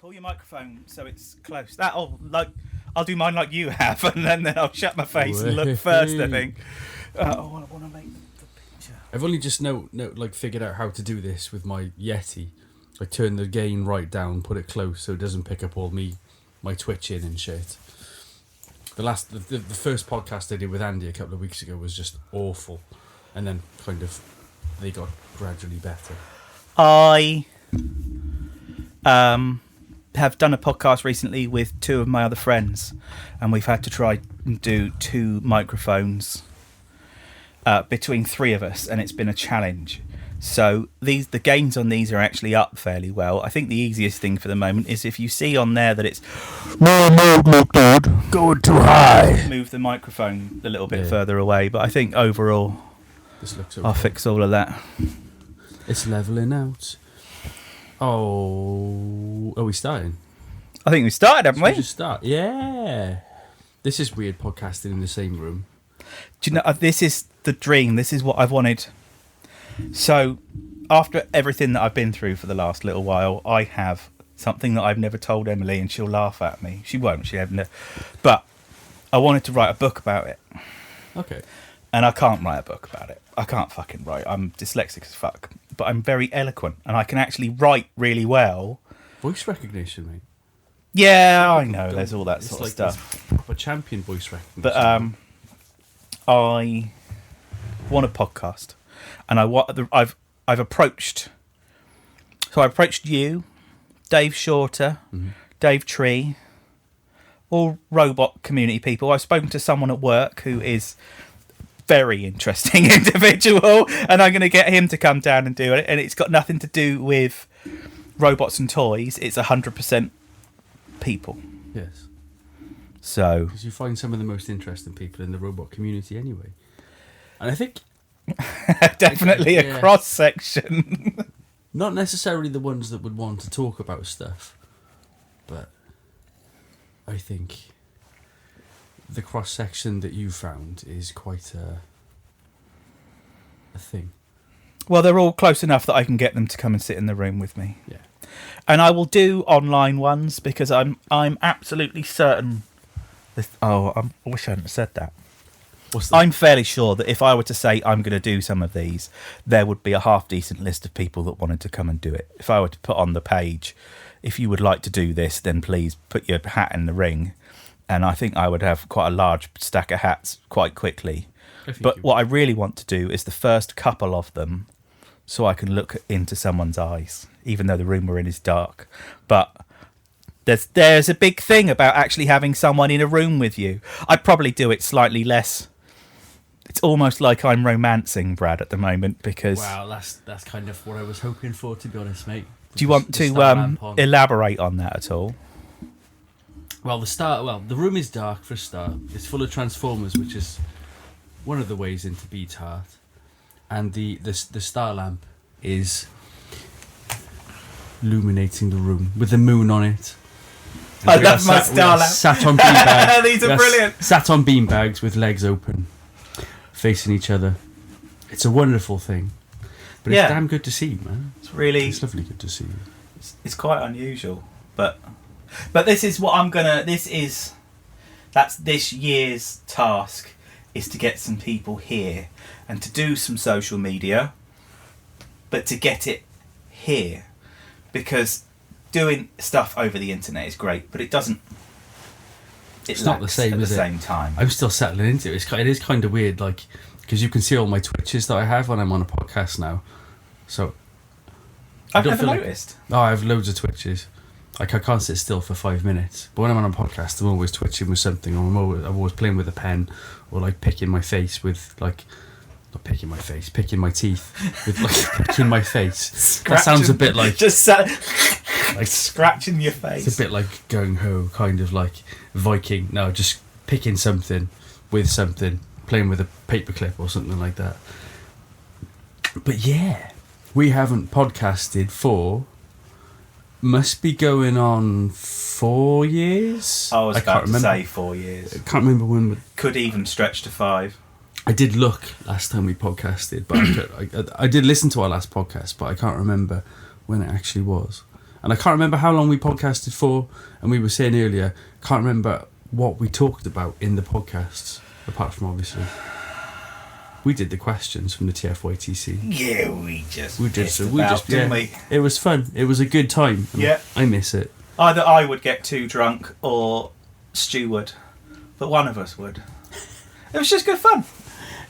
Pull your microphone so it's close. I'll do mine like you have, and then I'll shut my face and look first. I think. I want to make the picture. I've only just figured out how to do this with my Yeti. I turn the gain right down, put it close so it doesn't pick up all my twitching and shit. The first podcast I did with Andy a couple of weeks ago was just awful, and then they got gradually better. I have done a podcast recently with two of my other friends, and we've had to try and do 2 microphones between 3 of us, and it's been a challenge. So the gains on these are actually up fairly well. I think the easiest thing for the moment is if you see on there that it's going too high, move the microphone a little bit further away. But I think overall, this looks okay. I'll fix all of that. It's leveling out. Oh, are we starting? I think we started, haven't we? Just start. Yeah. This is weird podcasting in the same room. Do you know, this is the dream. This is what I've wanted. So, after everything that I've been through for the last little while, I have something that I've never told Emily, and she'll laugh at me. She won't. But I wanted to write a book about it. Okay. And I can't write a book about it. I can't fucking write. I'm dyslexic as fuck. But I'm very eloquent, and I can actually write really well. Voice recognition, mate. Yeah, I know. There's all that sort of stuff. Proper champion voice recognition. But I want a podcast, and I've approached. So I approached you, Dave Shorter, Dave Tree, all robot community people. I've spoken to someone at work who is very interesting individual, and I'm going to get him to come down and do it. And it's got nothing to do with robots and toys. It's 100% people. Yes. So, because you find some of the most interesting people in the robot community anyway. And I think definitely a cross section. Not necessarily the ones that would want to talk about stuff, but I think the cross section that you found is quite a thing. Well, they're all close enough that I can get them to come and sit in the room with me. Yeah. And I will do online ones because I'm absolutely certain. I wish I hadn't said that. What's that? I'm fairly sure that if I were to say I'm going to do some of these, there would be a half decent list of people that wanted to come and do it. If I were to put on the page, if you would like to do this, then please put your hat in the ring. And I think I would have quite a large stack of hats quite quickly. But what I really want to do is the first couple of them so I can look into someone's eyes, even though the room we're in is dark. But there's a big thing about actually having someone in a room with you. I'd probably do it slightly less. It's almost like I'm romancing Brad at the moment because... Wow, that's kind of what I was hoping for, to be honest, mate. Do you want to elaborate on that at all? Well, the room is dark for a start. It's full of transformers, which is one of the ways into Bede's heart. And the star lamp is illuminating the room with the moon on it. And I love my star lamp. Sat on beanbags. These are brilliant. Sat on beanbags with legs open, facing each other. It's a wonderful thing. But it's damn good to see you, man. It's lovely good to see you. It's quite unusual, but this is what that's this year's task, is to get some people here and to do some social media, but to get it here, because doing stuff over the internet is great, but it's not the same at the same time. I'm still settling into it. It is kind of weird, like, because you can see all my twitches that I have when I'm on a podcast now. So I've never noticed. I have loads of twitches. Like, I can't sit still for 5 minutes. But when I'm on a podcast, I'm always twitching with something. Or I'm always playing with a pen, or like picking my face with like, not picking my face, picking my teeth with like picking my face. That sounds a bit like just like scratching your face. It's a bit like gung ho, kind of like Viking. No, just picking something with something, playing with a paperclip or something like that. But yeah, we haven't podcasted for. Must be going on 4 years. I was about to say 4 years. I can't remember when. Could even stretch to 5. I did look last time we podcasted, but I did listen to our last podcast, but I can't remember when it actually was. And I can't remember how long we podcasted for, and we were saying earlier, can't remember what we talked about in the podcasts, apart from obviously we did the questions from the TFYTC. Yeah, didn't we? It was fun. It was a good time. Yeah, I miss it. Either I would get too drunk or Stu would, but one of us would. It was just good fun.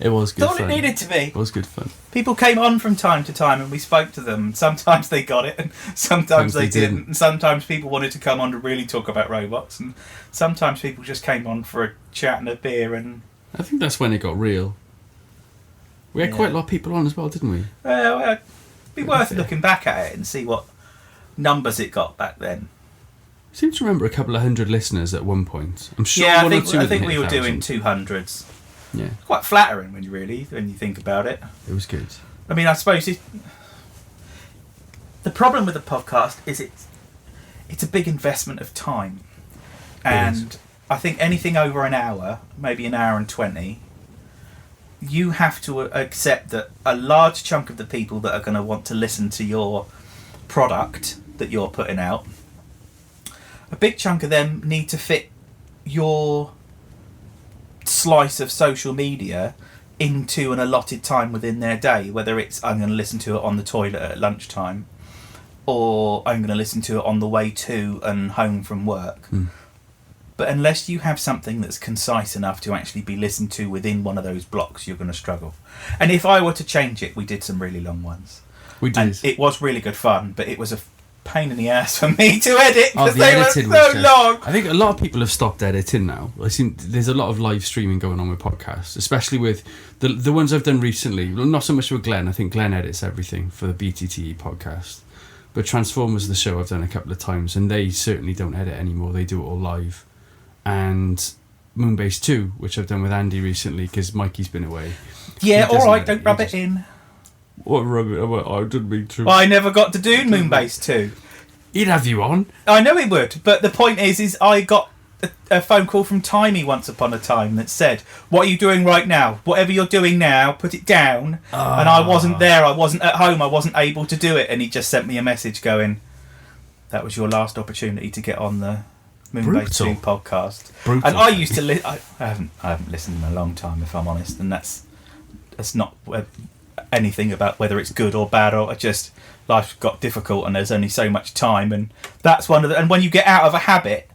It was good fun. That's all it needed to be. It was good fun. People came on from time to time and we spoke to them. Sometimes they got it and sometimes they didn't. And sometimes people wanted to come on to really talk about robots, and sometimes people just came on for a chat and a beer. And I think that's when it got real. We had quite a lot of people on as well, didn't we? Well, it'd be worth looking back at it and see what numbers it got back then. I seem to remember a couple of hundred listeners at one point. I'm sure I one or two think we were 1,000. doing 200s. Yeah. Quite flattering when you think about it. It was good. I mean, I suppose the problem with the podcast is it's a big investment of time. And I think anything over an hour, maybe an hour and 20, you have to accept that a large chunk of the people that are going to want to listen to your product that you're putting out, a big chunk of them need to fit your slice of social media into an allotted time within their day, whether it's I'm going to listen to it on the toilet at lunchtime, or I'm going to listen to it on the way to and home from work. But unless you have something that's concise enough to actually be listened to within one of those blocks, you're going to struggle. And if I were to change it, we did some really long ones. We did. And it was really good fun, but it was a pain in the ass for me to edit because the they were editing so long. I think a lot of people have stopped editing now. I think there's a lot of live streaming going on with podcasts, especially with the ones I've done recently. Well, not so much with Glenn. I think Glenn edits everything for the BTTE podcast. But Transformers, the show, I've done a couple of times, and they certainly don't edit anymore. They do it all live. And Moonbase 2, which I've done with Andy recently because Mikey's been away. Yeah, all right, don't rub it in. What rub it? I didn't mean to. Well, I never got to do Moonbase 2. He'd have you on. I know he would, but the point is I got a phone call from Timey once upon a time that said, "What are you doing right now? Whatever you're doing now, put it down." And I wasn't there. I wasn't at home. I wasn't able to do it. And he just sent me a message going, "That was your last opportunity to get on the Moonbase 2 podcast." Brutal. And I used to I haven't listened in a long time, if I'm honest, and that's not anything about whether it's good or bad, or just life got difficult and there's only so much time, and that's one of the, and when you get out of a habit,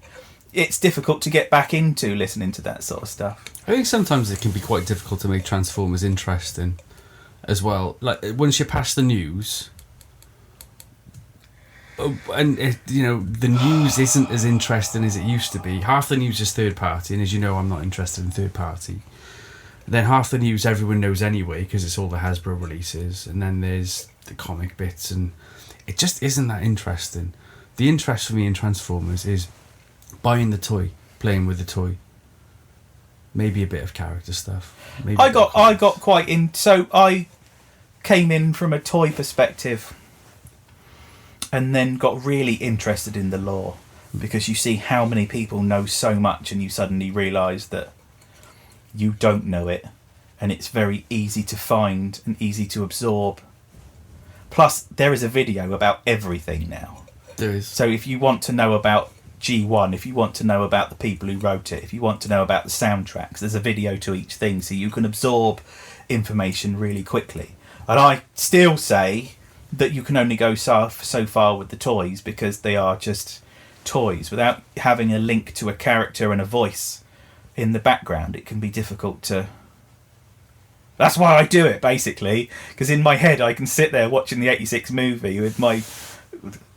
it's difficult to get back into listening to that sort of stuff. I think sometimes it can be quite difficult to make Transformers interesting as well. Like once you pass the news, and the news isn't as interesting as it used to be. Half the news is third party, and as you know, I'm not interested in third party. Then half the news everyone knows anyway because it's all the Hasbro releases, and then there's the comic bits, and it just isn't that interesting. The interest for me in Transformers is buying the toy, playing with the toy, maybe a bit of character stuff. I got quite in. So I came in from a toy perspective, and then got really interested in the lore because you see how many people know so much, and you suddenly realise that you don't know it, and it's very easy to find and easy to absorb. Plus, there is a video about everything now. There is. So if you want to know about G1, if you want to know about the people who wrote it, if you want to know about the soundtracks, there's a video to each thing, so you can absorb information really quickly. And I still say that you can only go so far with the toys because they are just toys. Without having a link to a character and a voice in the background, it can be difficult to... That's why I do it, basically, because in my head I can sit there watching the 86 movie with my...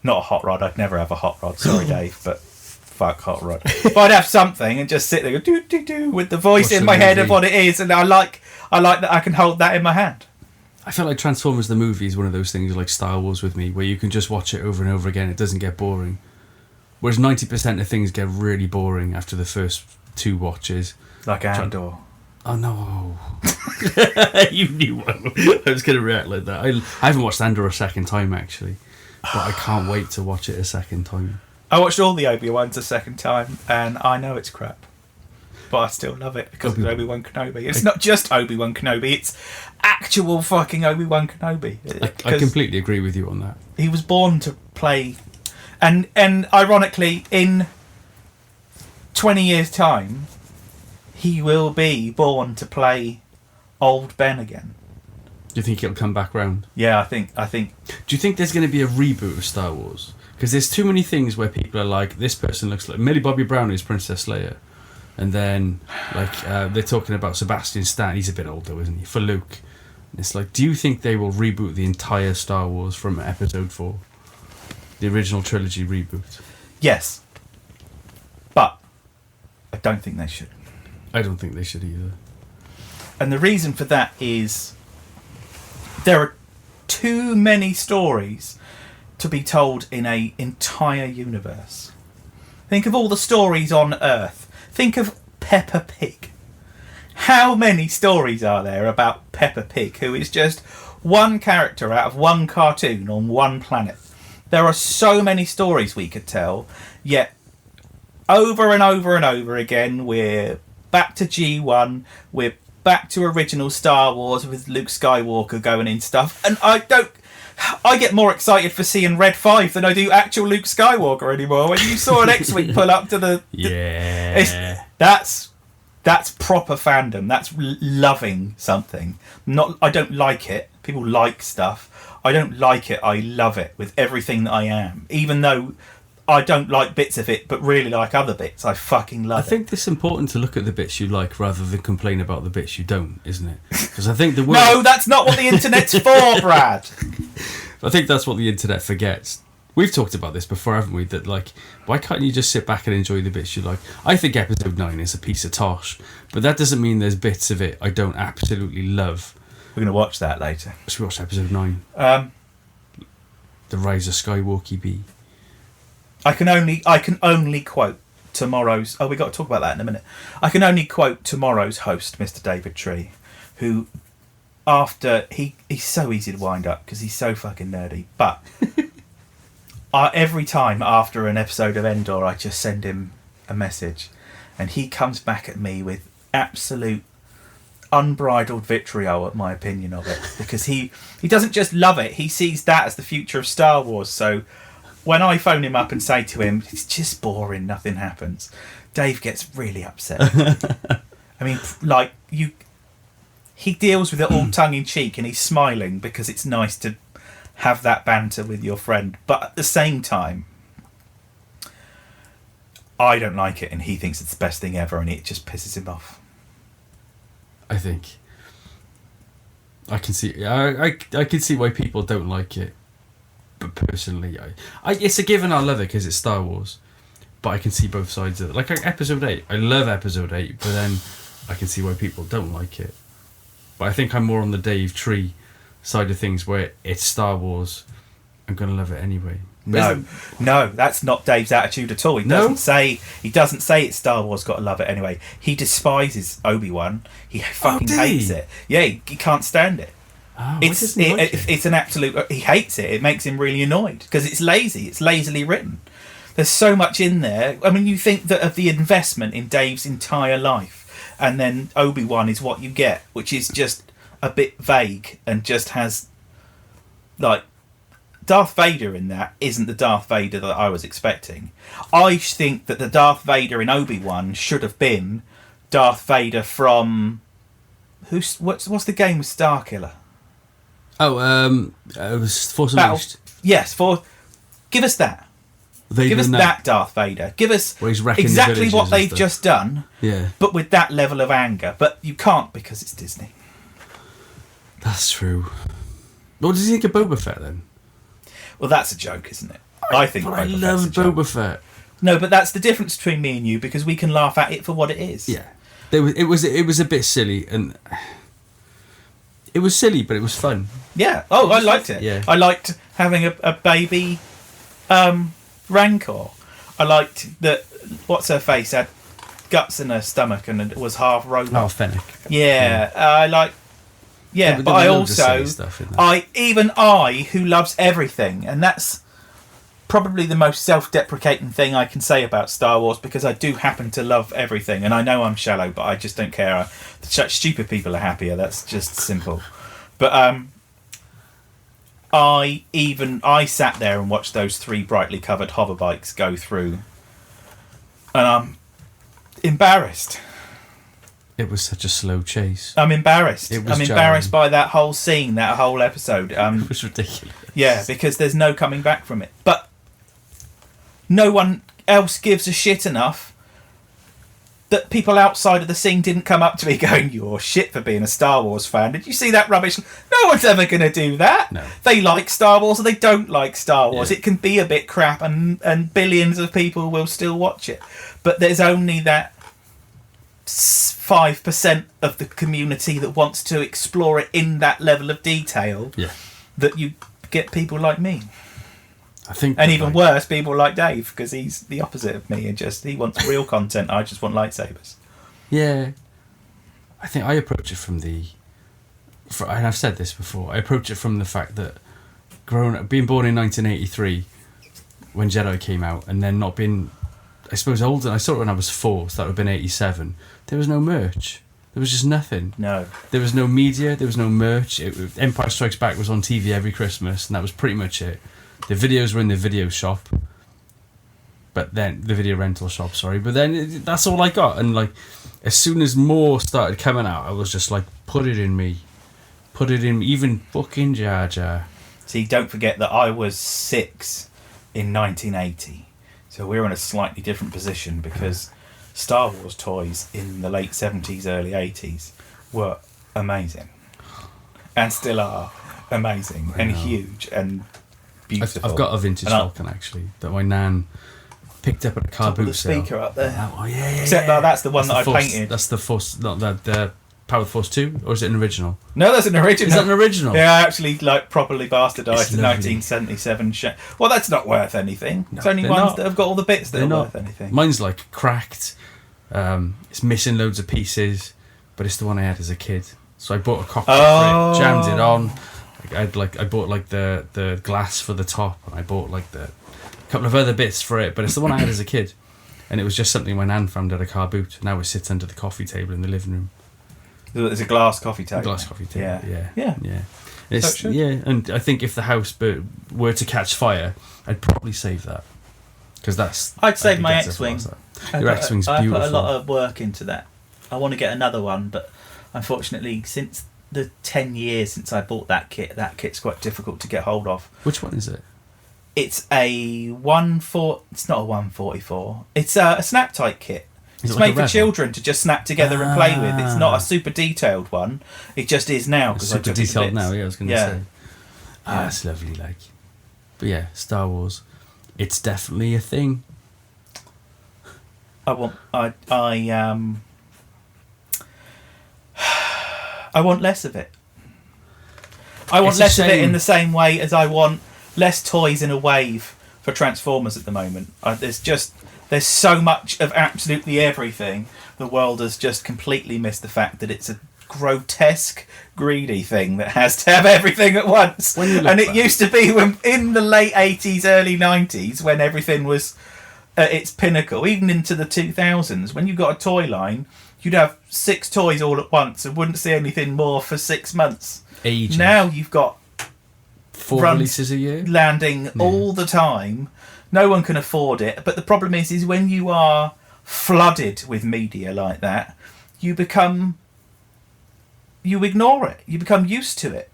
Not a hot rod, I'd never have a hot rod, sorry Dave, but fuck hot rod. But I'd have something and just sit there go, do with the voice in my head of what it is, and I like that I can hold that in my hand. I feel like Transformers the movie is one of those things like Star Wars with me, where you can just watch it over and over again, it doesn't get boring. Whereas 90% of things get really boring after the first 2 watches. Like Andor. Oh no. You knew I was going to react like that. I haven't watched Andor a second time actually, but I can't wait to watch it a second time. I watched all the Obi-Wans a second time, and I know it's crap, but I still love it because it's Obi-Wan Kenobi. It's not just Obi-Wan Kenobi, it's actual fucking Obi-Wan Kenobi. I completely agree with you on that. He was born to play, And ironically, in 20 years' time, he will be born to play old Ben again. Do you think he'll come back round? Yeah, I think. Do you think there's going to be a reboot of Star Wars? Because there's too many things where people are like, this person looks like Millie Bobby Brown is Princess Leia, and then like they're talking about Sebastian Stan. He's a bit older, isn't he? For Luke, and it's like, do you think they will reboot the entire Star Wars from Episode 4, the original trilogy reboot? Yes, but I don't think they should. I don't think they should either. And the reason for that is there are too many stories to be told in an entire universe. Think of all the stories on Earth. Think of Peppa Pig. How many stories are there about Peppa Pig, who is just one character out of one cartoon on one planet? There are so many stories we could tell, yet over and over and over again, we're back to G1, we're back to original Star Wars with Luke Skywalker going in stuff, and I get more excited for seeing Red 5 than I do actual Luke Skywalker anymore. When you saw an X-Wing pull up to that's proper fandom. That's loving something. I don't like it. People like stuff. I don't like it. I love it with everything that I am. Even though I don't like bits of it, but really like other bits. I fucking love it. I think it's important to look at the bits you like rather than complain about the bits you don't, isn't it? Because I think the world... No, that's not what the internet's for, Brad. I think that's what the internet forgets. We've talked about this before, haven't we? That, like, why can't you just sit back and enjoy the bits you like? I think Episode 9 is a piece of tosh, but that doesn't mean there's bits of it I don't absolutely love. We're going to watch that later. Should we watch Episode 9? The Rise of Skywalker B. I can only quote tomorrow's... Oh, we got to talk about that in a minute. I can only quote tomorrow's host, Mr. David Tree, who, after... He's so easy to wind up because he's so fucking nerdy. But every time after an episode of Endor, I just send him a message, and he comes back at me with absolute unbridled vitriol at my opinion of it, because he doesn't just love it, he sees that as the future of Star Wars. So when I phone him up and say to him, it's just boring, nothing happens, Dave gets really upset. I mean, like, he deals with it all tongue-in-cheek, and he's smiling because it's nice to have that banter with your friend. But at the same time, I don't like it, and he thinks it's the best thing ever, and it just pisses him off. I think I can see I can see why people don't like it. But personally, I it's a given I love it because it's Star Wars, but I can see both sides of it. Like Episode 8, I love Episode 8, but then I can see why people don't like it. But I think I'm more on the Dave Tree side of things, where it's Star Wars, I'm gonna love it anyway. No, that's not Dave's attitude at all. He doesn't say it's Star Wars, gotta love it anyway. He despises Obi-Wan. He fucking hates it. Yeah, he can't stand it. Oh, it's an absolute... He hates it. It makes him really annoyed because it's lazy. It's lazily written. There's so much in there. I mean, you think that of the investment in Dave's entire life, and then Obi-Wan is what you get, which is just a bit vague and just has, like, Darth Vader in that isn't the Darth Vader that I was expecting. I think that the Darth Vader in Obi-Wan should have been Darth Vader from... What's the game with Starkiller? Oh, it was Force Unleashed. Yes, give us that. Give us that Darth Vader. Give us exactly what they've just done, but with that level of anger. But you can't because it's Disney. That's true. What does he think of Boba Fett then? Well, that's a joke, isn't it? I think I love Boba Fett. No, but that's the difference between me and you, because we can laugh at it for what it is. Yeah, it was a bit silly, and it was silly, but it was fun. Yeah. Oh, I liked it. Yeah. I liked having a baby Rancor. I liked that. What's her face had guts in her stomach and it was half robot. Half Fennec. Yeah. I like. Yeah, but I also, I who loves everything, and that's probably the most self-deprecating thing I can say about Star Wars, because I do happen to love everything, and I know I'm shallow, but I just don't care. Such stupid people are happier. That's just simple. But I sat there and watched those 3 brightly covered hover bikes go through, and I'm embarrassed. It was such a slow chase. I'm embarrassed. It was I'm embarrassed by that whole scene, that whole episode. It was ridiculous. Yeah, because there's no coming back from it. But no one else gives a shit enough that people outside of the scene didn't come up to me going, "You're shit for being a Star Wars fan. Did you see that rubbish?" No one's ever going to do that. No. They like Star Wars or they don't like Star Wars. Yeah. It can be a bit crap and billions of people will still watch it. But there's only that 5% of the community that wants to explore it in that level of detail. Yeah. That you get people like me. I think, and even worse, people like Dave, because he's the opposite of me and he wants real content. I just want lightsabers. Yeah, I think I approach it from and I've said this before, I approach it from the fact that being born in 1983 when Jedi came out, and then not being, I suppose, older. I saw it when I was 4, so that would have been 87. There was no merch. There was just nothing. No. There was no media. There was no merch. Empire Strikes Back was on TV every Christmas, and that was pretty much it. The videos were in the video shop, but then the video rental shop. Sorry, but then that's all I got. And like, as soon as more started coming out, I was just like, put it in me. Even fucking Jar Jar. See, don't forget that I was 6 in 1980, so we're in a slightly different position because Star Wars toys in the late 70s, early 80s were amazing, and still are amazing and huge and beautiful. I've got a vintage Falcon actually that my nan picked up at a car boot sale. The speaker up there. Oh yeah. Except that's the one that I painted. That's the Force, not the Power Force 2, or is it an original? No, that's an original. Is that an original? Yeah, I actually properly bastardised the 1977 shit. Well, that's not worth anything. No, it's only ones that have got all the bits that are worth anything. Mine's like cracked. It's missing loads of pieces, but it's the one I had as a kid. So I bought a cockpit for it, jammed it on. I bought like the glass for the top, and I bought like a couple of other bits for it, but it's the one I had as a kid, and it was just something my nan found at a car boot. Now it sits under the coffee table in the living room. There's a glass coffee table. Yeah. It's, and I think if the house were to catch fire, I'd probably save that, because I'd save my X-wing. Your X-wing's beautiful. I put a lot of work into that. I want to get another one, but unfortunately, since the 10 years since I bought that kit's quite difficult to get hold of. Which one is it? It's it's not a 144. It's a snap tight kit. It's made for children to just snap together and play with. It's not a super detailed one. It just is now. It's super detailed now, I was going to say. That's lovely, like. But yeah, Star Wars. It's definitely a thing. I want less of it. I want less of it in the same way as I want less toys in a wave for Transformers at the moment. There's so much of absolutely everything. The world has just completely missed the fact that it's a grotesque, greedy thing that has to have everything at once. And it used to be when in the late 80s, early 90s, when everything was at its pinnacle, even into the 2000s, when you got a toy line, you'd have 6 toys all at once and wouldn't see anything more for 6 months. Ages. Now you've got 4 releases a year landing all the time. No one can afford it. But the problem is when you are flooded with media like that, you ignore it. You become used to it.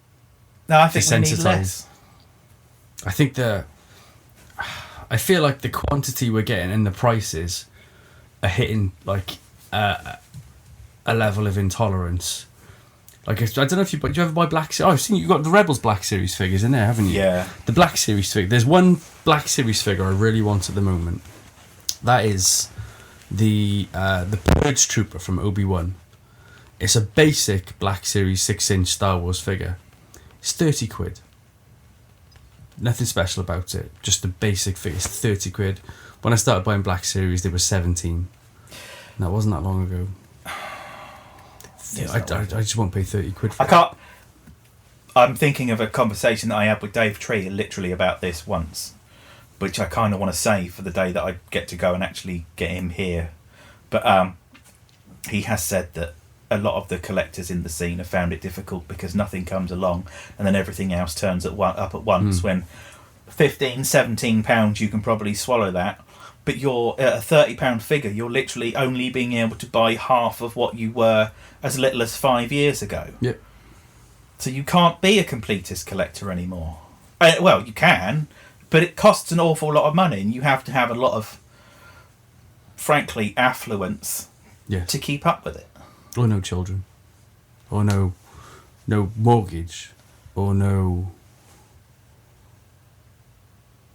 Now I think we need less. I think I feel like the quantity we're getting and the prices are hitting like a level of intolerance. Like, I don't know if do you ever buy Black Series? Oh, I've seen you've got the Rebels Black Series figures in there, haven't you? Yeah. The Black Series figure. There's one Black Series figure I really want at the moment. That is the Purge Trooper from Obi-Wan. It's a basic Black Series 6-inch Star Wars figure. It's 30 quid. Nothing special about it. Just a basic figure. It's 30 quid. When I started buying Black Series, they were 17. And that wasn't that long ago. I just won't pay 30 quid for it. I'm thinking of a conversation that I had with Dave Tree literally about this once, which I kind of want to save for the day that I get to go and actually get him here. But he has said that a lot of the collectors in the scene have found it difficult because nothing comes along, and then everything else turns up at once. When £15-17 you can probably swallow that, but you're at a £30 figure, you're literally only being able to buy half of what you were as little as 5 years ago. Yep. So you can't be a completist collector anymore. Well, you can, but it costs an awful lot of money, and you have to have a lot of, frankly, affluence to keep up with it. Or no children. Or no mortgage. Or no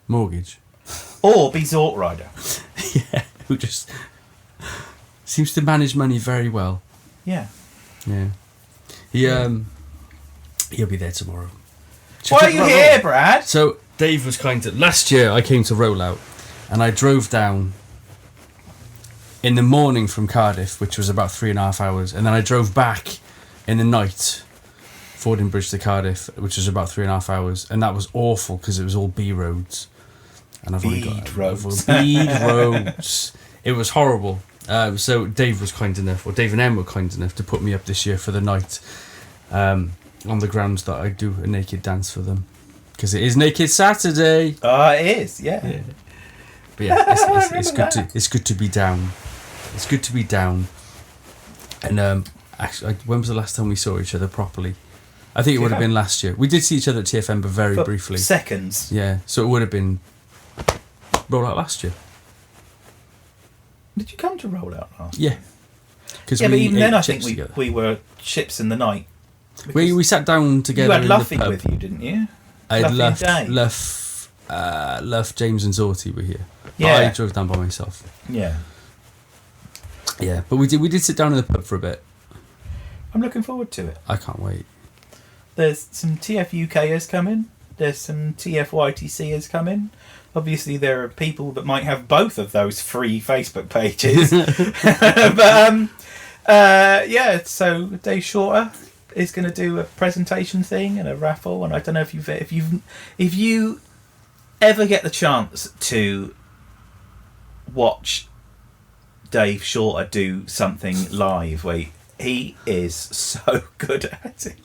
mortgage. Or be Zort Rider. Yeah, who just seems to manage money very well. Yeah. Yeah. He'll be there tomorrow. Why are you here, Brad? So Dave was last year I came to Rollout, and I drove down in the morning from Cardiff, which was about 3.5 hours, and then I drove back in the night, Fording Bridge to Cardiff, which was about 3.5 hours, and that was awful because it was all B roads, and Bead roads. Bead roads. It was horrible. So Dave was kind enough, or Dave and Em were kind enough to put me up this year for the night, on the grounds that I do a naked dance for them, because it is Naked Saturday. It is, yeah. But yeah, it's good to be down. It's good to be down. And actually, when was the last time we saw each other properly? I think it would have been last year. We did see each other at TFM, but very briefly. Seconds. Yeah, so it would have been Rollout last year. Did you come to Rollout last year? Yeah. But even then I think we were ships in the night. We sat down together. You had in Luffy the pub. with you, didn't you? I had Luff, Luff, James and Zorty were here. Yeah. I drove down by myself. Yeah. Yeah, but we did sit down in the pub for a bit. I'm looking forward to it. I can't wait. There's some TFUKers coming. There's some TFYTCers coming. Obviously, there are people that might have both of those free Facebook pages. But yeah, so Dave Shorter is going to do a presentation thing and a raffle, and I don't know if you ever get the chance to watch Dave Shorter do something live, he is so good at it.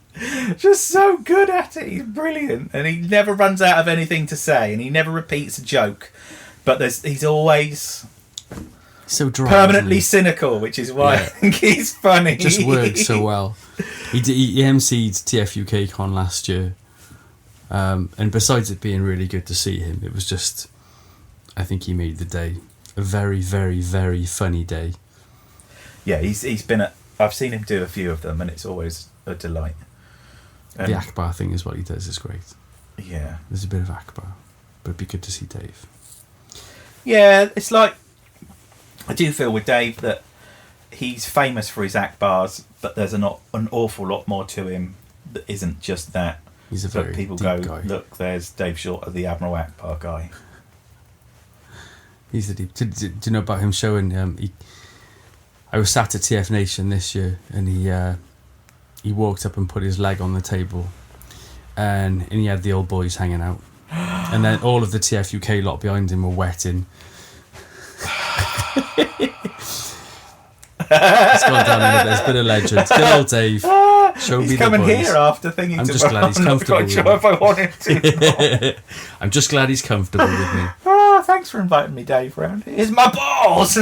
Just so good at it. He's brilliant, and he never runs out of anything to say, and he never repeats a joke. But he's always so dry, permanently cynical, which is why I think he's funny. Just works so well. He MC'd TFUK Con last year, and besides it being really good to see him, it was just, I think he made the day a very, very, very funny day. Yeah, he's been I've seen him do a few of them, and it's always a delight. The Akbar thing is what he does is great. Yeah. There's a bit of Akbar, but it'd be good to see Dave. Yeah, it's like, I do feel with Dave that he's famous for his Akbars, but there's an awful lot more to him that isn't just that. He's a very people deep go, guy. Look, there's Dave Shorter, the Admiral Akbar guy. He's the deep. Do you know about him showing? I was sat at TF Nation this year, and he walked up and put his leg on the table, and he had the old boys hanging out, and then all of the TF UK lot behind him were wetting. It's gone down in a bit. It's been a legend. Good old Dave. Show He's me coming the boys. here after thinking. I'm just glad he's comfortable. I'm not quite sure if I want him to. I'm just glad he's comfortable with me. Oh, thanks for inviting me, Dave. Round here's my balls.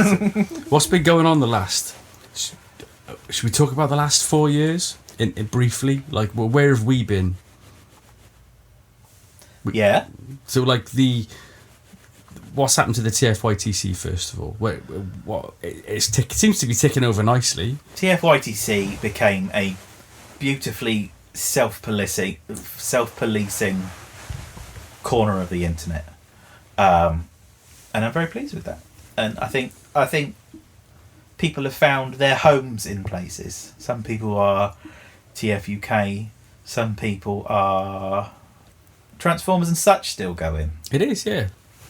What's been going on the last? Should we talk about the last 4 years in briefly? Like, well, where have we been? Yeah. So, like what's happened to the TFYTC first of all? It seems to be ticking over nicely. TFYTC became a beautifully self-policing corner of the internet, and I'm very pleased with that. And I think people have found their homes in places. Some people are TFUK, some people are Transformers and such still going. It is, yeah.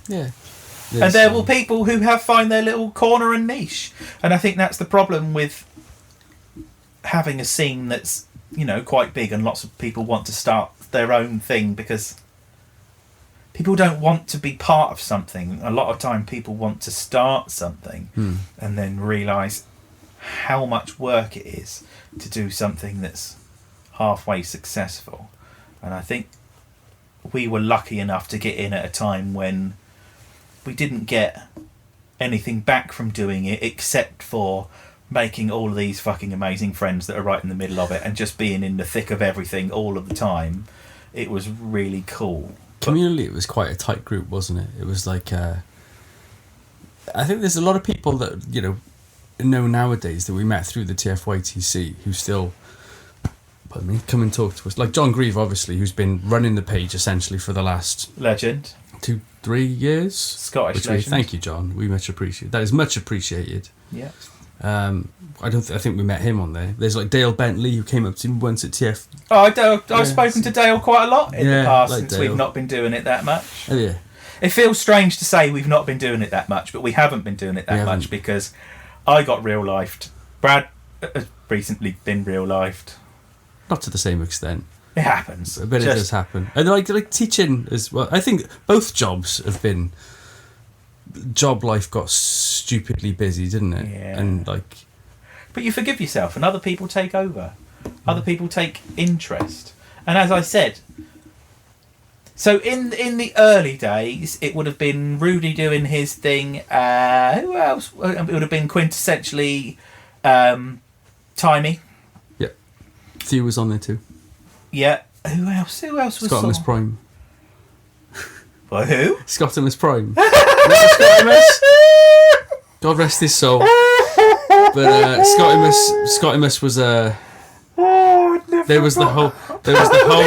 And there will people who have find their little corner and niche, and I think that's the problem with having a scene that's, quite big, and lots of people want to start their own thing because people don't want to be part of something. A lot of time people want to start something and then realise how much work it is to do something that's halfway successful. And I think we were lucky enough to get in at a time when we didn't get anything back from doing it except for making all of these fucking amazing friends that are right in the middle of it and just being in the thick of everything all of the time. It was really cool. Communally, it was quite a tight group, wasn't it? It was like I think there's a lot of people that know nowadays that we met through the TFYTC who still come and talk to us, like John Grieve, obviously, who's been running the page essentially for the last legend 2-3 years. Scottish legend. Thank you, John. We much appreciate that. Is much appreciated. Yeah. I think we met him on there. There's like Dale Bentley who came up to me once at TF. Oh, I've spoken to Dale quite a lot in the past like since Dale. we've not been doing it that much. Oh yeah. It feels strange to say we've not been doing it that much, but we haven't been doing it that much because I got real-lifed. Brad has recently been real-lifed. Not to the same extent. It happens. But it does happen. And like teaching as well. I think both jobs have been... Job life got stupidly busy, didn't it? Yeah. And like... But you forgive yourself and other people take over. Other people take interest. And as I said... So in the early days, it would have been Rudy doing his thing. Who else? It would have been quintessentially Timey. Yeah. Theo was on there too. Yeah. Who else? Who else was Scottimus Prime. Well, who? Scottimus Prime. Scottimus? God rest his soul. But Scottimus was a. There was the whole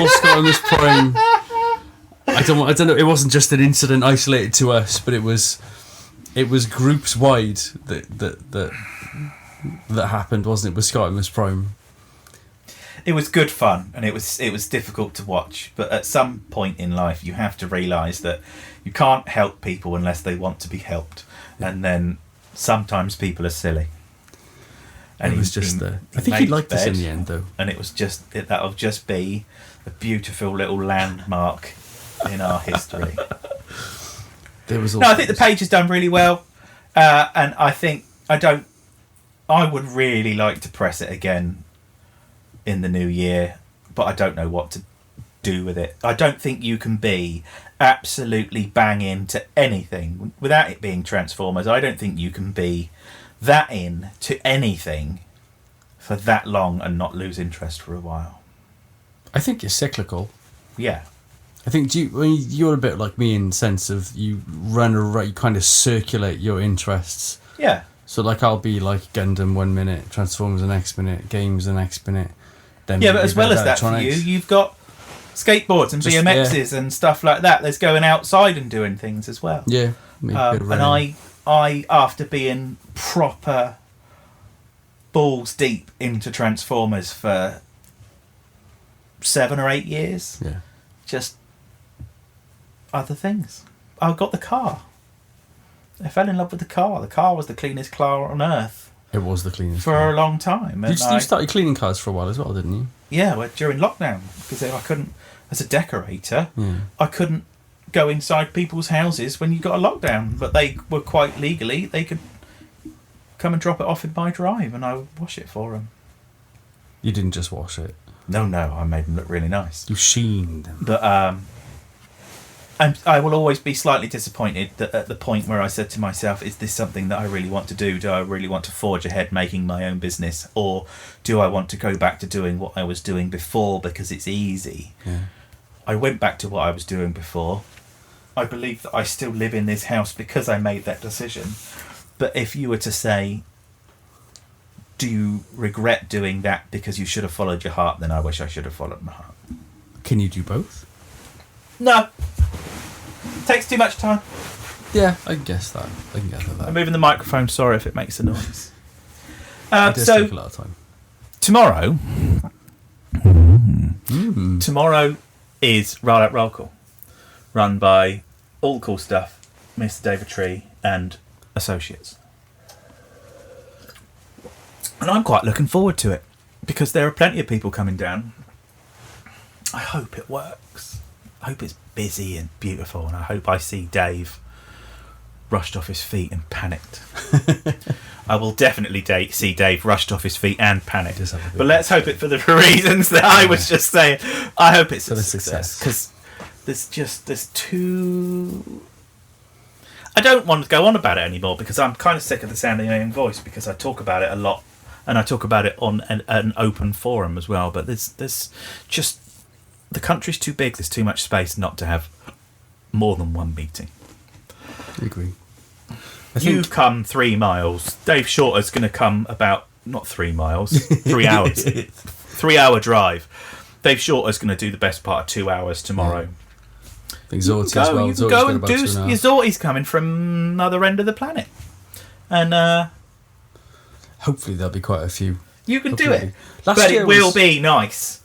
Scottimus Prime. I don't know. It wasn't just an incident isolated to us, but it was groups wide that happened, wasn't it? With Scottimus Prime. It was good fun, and it was difficult to watch. But at some point in life, you have to realise that you can't help people unless they want to be helped, and then sometimes people are silly. And it was I think he liked us in the end, though. And it was that'll just be a beautiful little landmark in our history. I think the page has done really well, and I think I would really like to press it again in the new year, but I don't know what to do with it. I don't think you can be absolutely bang into anything without it being Transformers. I don't think you can be that into anything for that long and not lose interest for a while. I think you're cyclical. Yeah. I think you're a bit like me in the sense of you run around, you kind of circulate your interests. Yeah. So like I'll be like Gundam 1 minute, Transformers the next minute, games the next minute. Then but as well as that for you, you've got skateboards and BMXs and stuff like that. There's going outside and doing things as well. Yeah. And I, after being proper balls deep into Transformers for 7 or 8 years, just other things. I got the car. I fell in love with the car. The car was the cleanest car on earth. It was the cleanest for car. A long time. You started cleaning cars for a while as well, didn't you? Yeah, well, during lockdown, because I couldn't, as a decorator, I couldn't go inside people's houses when you got a lockdown, but they were quite legally, they could come and drop it off in my drive and I would wash it for them. You didn't just wash it? No, I made them look really nice. You sheened them. But I will always be slightly disappointed that at the point where I said to myself, is this something that I really want to do? Do I really want to forge ahead making my own business? Or do I want to go back to doing what I was doing before because it's easy? Yeah. I went back to what I was doing before. I believe that I still live in this house because I made that decision. But if you were to say, do you regret doing that because you should have followed your heart, then I wish I should have followed my heart. Can you do both? No. Takes too much time. Yeah, I can guess that. I can gather that. I'm moving the microphone, sorry if it makes a noise. It does take a lot of time. Tomorrow is Roll Out Roll Call, run by All Cool Stuff, Mr. David Tree and Associates. And I'm quite looking forward to it because there are plenty of people coming down. I hope it works. I hope it's busy and beautiful, and I hope I see Dave rushed off his feet and panicked. I will definitely see Dave rushed off his feet and panicked. But let's hope it for the reasons that I was just saying. I hope it's a success, because there's too... I don't want to go on about it anymore, because I'm kind of sick of the sound of my own voice, because I talk about it a lot, and I talk about it on an open forum as well. But there's just... The country's too big. There's too much space not to have more than one meeting. I agree. You come 3 miles. Dave Shorter's going to come about, not 3 miles, 3 hours. 3 hour drive. Dave Shorter's going to do the best part of 2 hours tomorrow. I think Zorty as well. You can go and do your Zorty's coming from another end of the planet. And hopefully there'll be quite a few. You can do it. But it will be nice.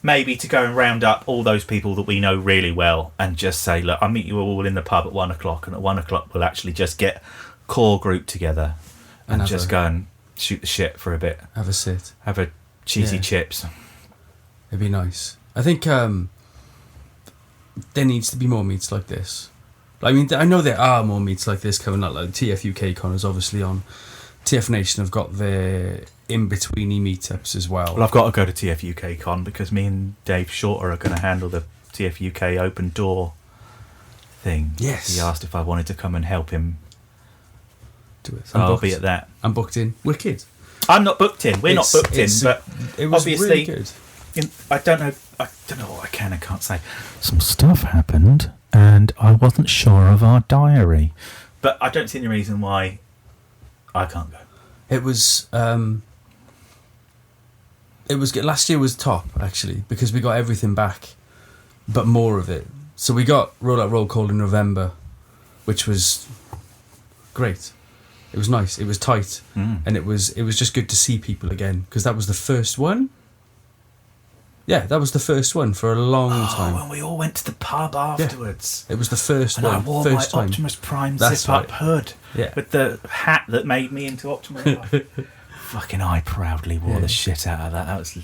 Maybe to go and round up all those people that we know really well and just say, look, I'll meet you all in the pub at 1 o'clock, and at 1 o'clock we'll actually just get core group together and just go and shoot the shit for a bit. Have a sit. Have a cheesy chips. It'd be nice. I think there needs to be more meets like this. I mean, I know there are more meets like this coming up. Like TFUK Con is obviously on. TF Nation have got their in-betweeny meetups as well. Well, I've got to go to TFUK Con because me and Dave Shorter are going to handle the TFUK open door thing. Yes. He asked if I wanted to come and help him do it. So I'll be at that. I'm booked in. Wicked. I'm not booked in. We're not booked in, but it was obviously, really good. I don't know what I can and can't say. Some stuff happened, and I wasn't sure of our diary. But I don't see any reason why I can't go. It was good. Last year was top, actually, because we got everything back, but more of it. So we got Rollout Roll Call in November, which was great. It was nice. It was tight, and it was just good to see people again, because that was the first one. Yeah, that was the first one for a long time. When we all went to the pub afterwards. Yeah. It was the first one. I wore first my time. Optimus Prime zip-up hood with the hat that made me into Optimus Prime. Fucking I proudly wore the shit out of that. That was...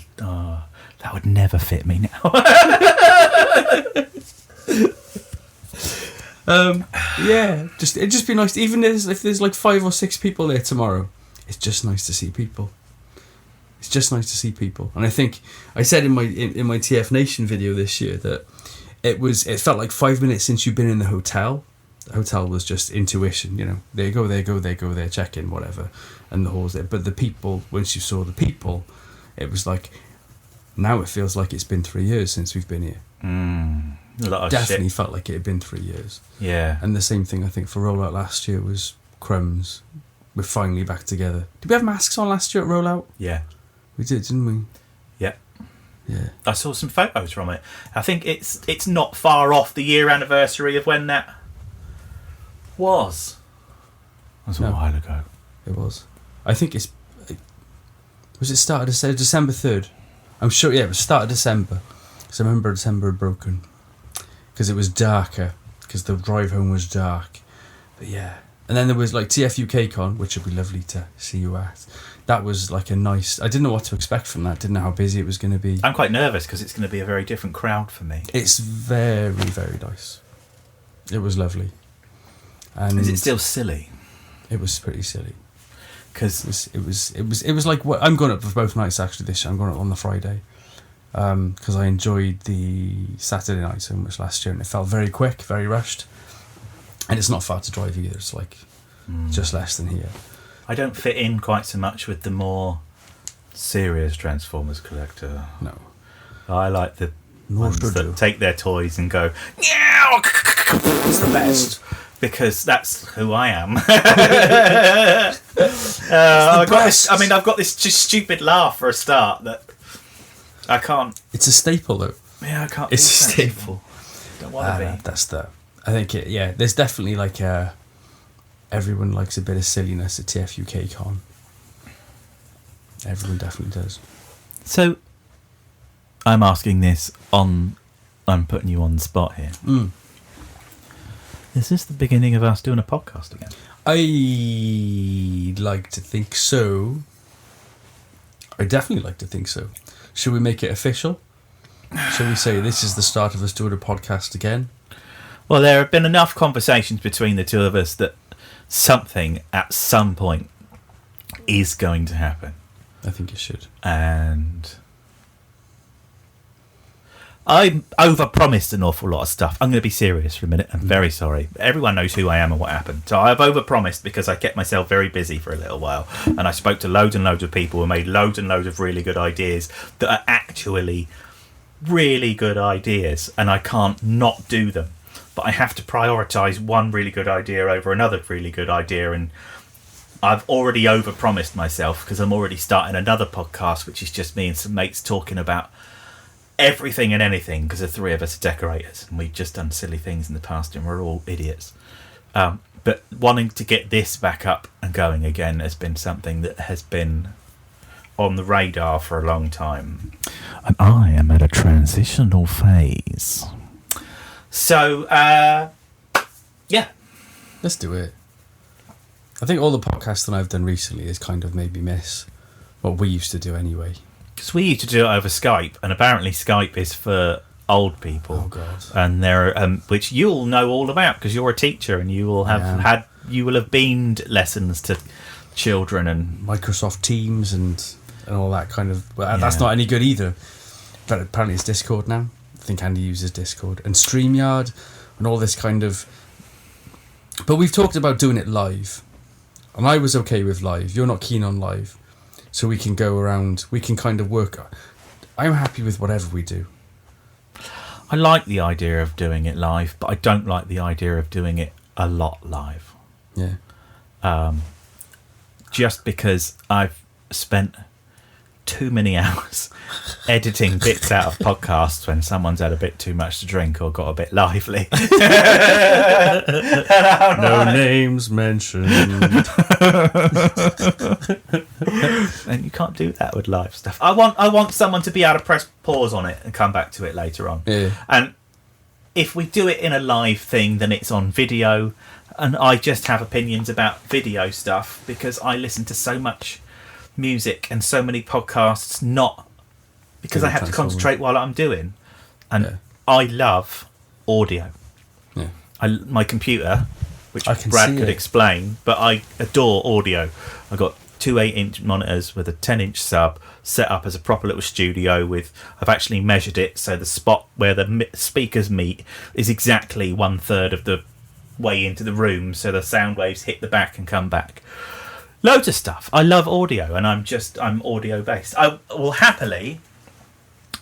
that would never fit me now. It'd just be nice. Even if there's like 5 or 6 people there tomorrow, it's just nice to see people. It's just nice to see people. And I think I said in my TF Nation video this year that it felt like 5 minutes since you've been in the hotel. The hotel was just intuition, you know. There you go, there, check in, whatever, and the hall's there. But the people, once you saw the people, it was like, now it feels like it's been 3 years since we've been here. A lot of Definitely shit. felt like it had been 3 years. Yeah. And the same thing I think for Rollout last year was Crumbs. We're finally back together. Did we have masks on last year at Rollout? Yeah. We did, didn't we? Yeah. Yeah. I saw some photos from it. I think it's not far off the year anniversary of when that was. That was a while ago. It was. I think was it started December 3rd? I'm sure, yeah, it was start of December. Because I remember December had broken. Because it was darker. Because the drive home was dark. But yeah. And then there was like TFUK Con, which would be lovely to see you at. That was like a nice... I didn't know what to expect from that. Didn't know how busy it was going to be. I'm quite nervous because it's going to be a very different crowd for me. It's very, very nice. It was lovely. And is it still silly? It was pretty silly. Because it was like what I'm going up for both nights actually this year. I'm going up on the Friday because I enjoyed the Saturday night so much last year, and it felt very quick, very rushed, and it's not far to drive either. It's like just less than here. I don't fit in quite so much with the more serious Transformers collector. No, I like the ones that take their toys and go, "Meow!" It's the best. Because that's who I am. I've got this just stupid laugh for a start that I can't. It's a staple, though. Yeah, I can't. It's a staple. Don't want to be. That's the. I think there's definitely like everyone likes a bit of silliness at TFUK Con. Everyone definitely does. So, I'm asking this I'm putting you on the spot here. Is this the beginning of us doing a podcast again? I'd like to think so. I definitely like to think so. Should we make it official? Shall we say this is the start of us doing a podcast again? Well, there have been enough conversations between the two of us that something at some point is going to happen. I think it should. And I overpromised an awful lot of stuff. I'm going to be serious for a minute. I'm very sorry. Everyone knows who I am and what happened. So I've overpromised because I kept myself very busy for a little while. And I spoke to loads and loads of people and made loads and loads of really good ideas that are actually really good ideas. And I can't not do them. But I have to prioritise one really good idea over another really good idea. And I've already overpromised myself because I'm already starting another podcast, which is just me and some mates talking about everything and anything, because the three of us are decorators and we've just done silly things in the past and we're all idiots. But wanting to get this back up and going again has been something that has been on the radar for a long time. And I am at a transitional phase. So, yeah. Let's do it. I think all the podcasts that I've done recently has kind of made me miss what we used to do anyway. Because we used to do it over Skype, and apparently Skype is for old people. Oh God! And there, which you'll know all about because you're a teacher, and you will have you will have beamed lessons to children and Microsoft Teams and all that kind of. Well, that's not any good either. But apparently it's Discord now. I think Andy uses Discord and StreamYard and all this kind of. But we've talked about doing it live, and I was okay with live. You're not keen on live. So we can go around, we can kind of work. I'm happy with whatever we do. I like the idea of doing it live, but I don't like the idea of doing it a lot live. Yeah. Just because I've spent too many hours editing bits out of podcasts when someone's had a bit too much to drink or got a bit lively. No names mentioned. And you can't do that with live stuff. I want someone to be able to press pause on it and come back to it later on. Yeah. And if we do it in a live thing, then it's on video. And I just have opinions about video stuff because I listen to so much music and so many podcasts, not because I have to concentrate while I'm doing. And I love audio. Yeah. My computer, which I can Brad could explain, but I adore audio. I've got two 8-inch monitors with a 10-inch sub set up as a proper little studio with, I've actually measured it so the spot where the speakers meet is exactly 1/3 of the way into the room, so the sound waves hit the back and come back. Loads of stuff. I love audio, and I'm audio based. I will happily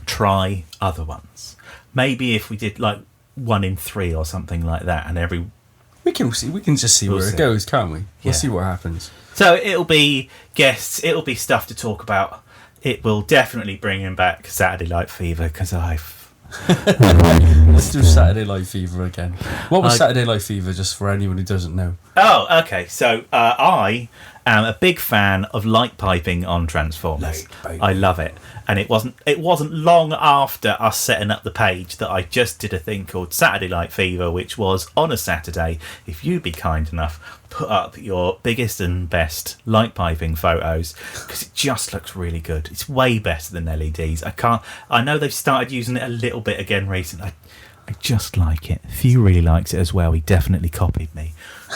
try other ones. Maybe if we did like 1 in 3 or something like that, and we can see. We can just see where it goes, can't we? We'll see what happens. So it'll be guests. It'll be stuff to talk about. It will definitely bring him back Saturday Night Fever because Let's do Saturday Night Fever again. What was Saturday Night Fever, just for anyone who doesn't know? Oh, okay. So I am a big fan of light piping on Transformers. I love it. And it wasn't long after us setting up the page that I just did a thing called Saturday Night Fever, which was on a Saturday, if you'd be kind enough, put up your biggest and best light piping photos, because it just looks really good. It's way better than LEDs. I know they've started using it a little bit again recently. I just like it. Few really likes it as well. He definitely copied me.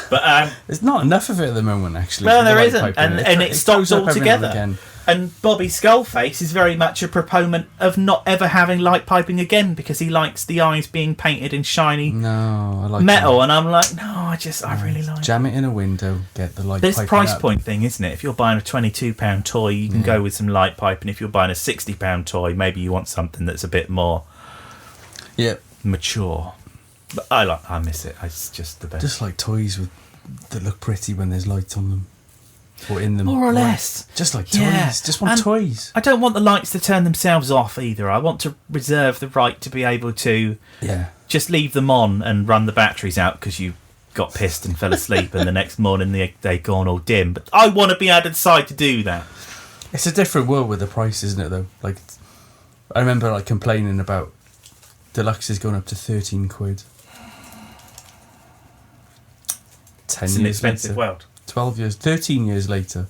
But there's not enough of it at the moment, actually. Well, there isn't, and it stops altogether. And Bobby Skullface is very much a proponent of not ever having light piping again because he likes the eyes being painted in shiny metal. And I'm like, no, I really like jam it in a window, get the light. This price point thing, isn't it? If you're buying a £22 toy, you can go with some light pipe, and if you're buying a £60 toy, maybe you want something that's a bit more mature. But I miss it. It's just the best. Just like toys that look pretty when there's light on them. Or in them. More or less. Just like toys. Just want toys. I don't want the lights to turn themselves off either. I want to reserve the right to be able to just leave them on and run the batteries out because you got pissed and fell asleep and the next morning they've gone all dim. But I want to be able to decide to do that. It's a different world with the price, isn't it, though? Like, I remember complaining about deluxes going up to 13 quid. 10 it's years an expensive later. world. 12 years, 13 years later.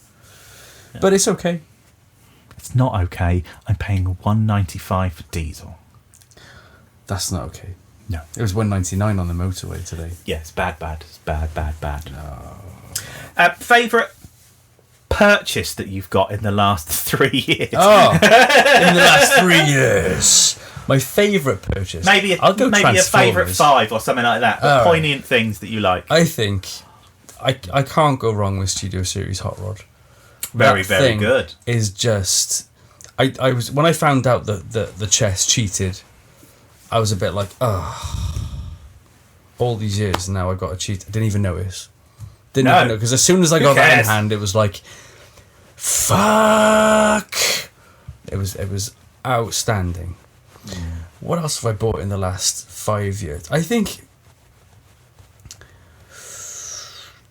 Yeah. But it's okay. It's not okay. I'm paying $1.95 for diesel. That's not okay. No. It was $1.99 on the motorway today. Yeah, it's bad. It's bad. No. Favourite purchase that you've got in the last 3 years? Oh, in the last 3 years. My favourite purchase. Maybe a favourite 5 or something like that. But poignant things that you like. I think I can't go wrong with Studio Series Hot Rod. Very, very good. Is just I was when I found out that the chest cheated, I was a bit like, all these years now I got a cheat. I didn't even notice. Didn't even know, because as soon as I got that in hand, it was like, fuck. It was outstanding. What else have I bought in the last 5 years? I think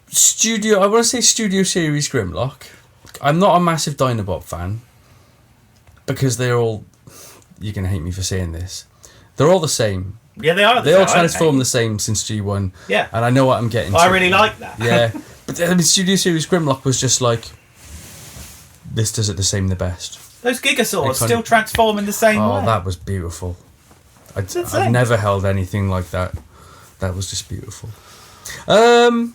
I want to say Studio Series Grimlock. I'm not a massive Dinobot fan because they're all, you're going to hate me for saying this, they're all the same. Yeah, they are. They all transform the same since G1. Yeah. And I know what I'm getting to. I really like that. Yeah. But I mean, Studio Series Grimlock was just like, this does it the same the best. Those Gigasaurs still transform in the same way. Oh, that was beautiful. I've never held anything like that. That was just beautiful. I've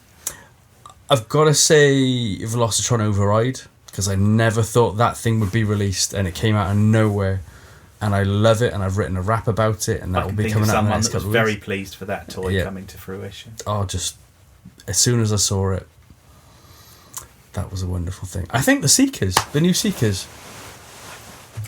got to say Velocitron Override, because I never thought that thing would be released, and it came out of nowhere. And I love it, and I've written a rap about it, and that will be coming out in the next couple of weeks. Very pleased for that toy coming to fruition. Oh, just as soon as I saw it, that was a wonderful thing. I think the new Seekers,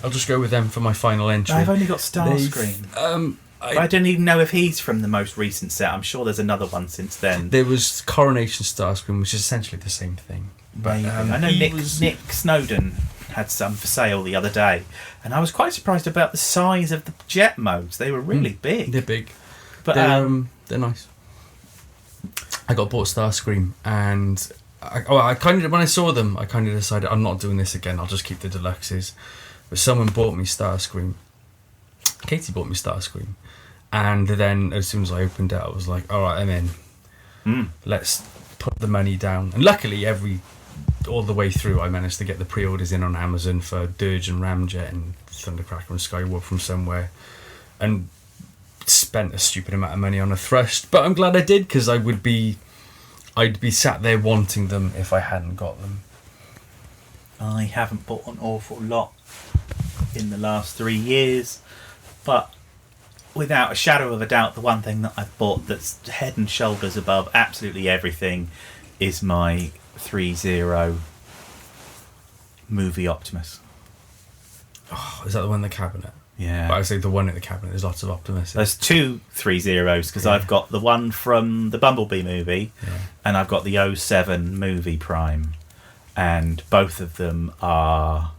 I'll just go with them for my final entry. I've only got Starscream. I don't even know if he's from the most recent set. I'm sure there's another one since then. There was Coronation Starscream, which is essentially the same thing. But I know Nick Snowden had some for sale the other day, and I was quite surprised about the size of the jet modes. They were really big. They're big, but they're nice. I got bought Starscream, and I kind of, when I saw them, I kind of decided I'm not doing this again. I'll just keep the deluxes. But someone bought me Starscream. Katie bought me Starscream, and then as soon as I opened it, I was like, all right, I'm in. Let's put the money down. And luckily, all the way through, I managed to get the pre-orders in on Amazon for Dirge and Ramjet and Thundercracker and Skywalk from somewhere, and spent a stupid amount of money on a Thrust. But I'm glad I did, because I'd be sat there wanting them if I hadn't got them. I haven't bought an awful lot in the last 3 years, but without a shadow of a doubt, the one thing that I've bought that's head and shoulders above absolutely everything is my 3.0 movie Optimus. Oh, is that the one in the cabinet? Yeah. But I would say the one in the cabinet, there's lots of Optimus. There's 2 3.0s, because I've got the one from the Bumblebee movie, and I've got the 07 movie Prime, and both of them are...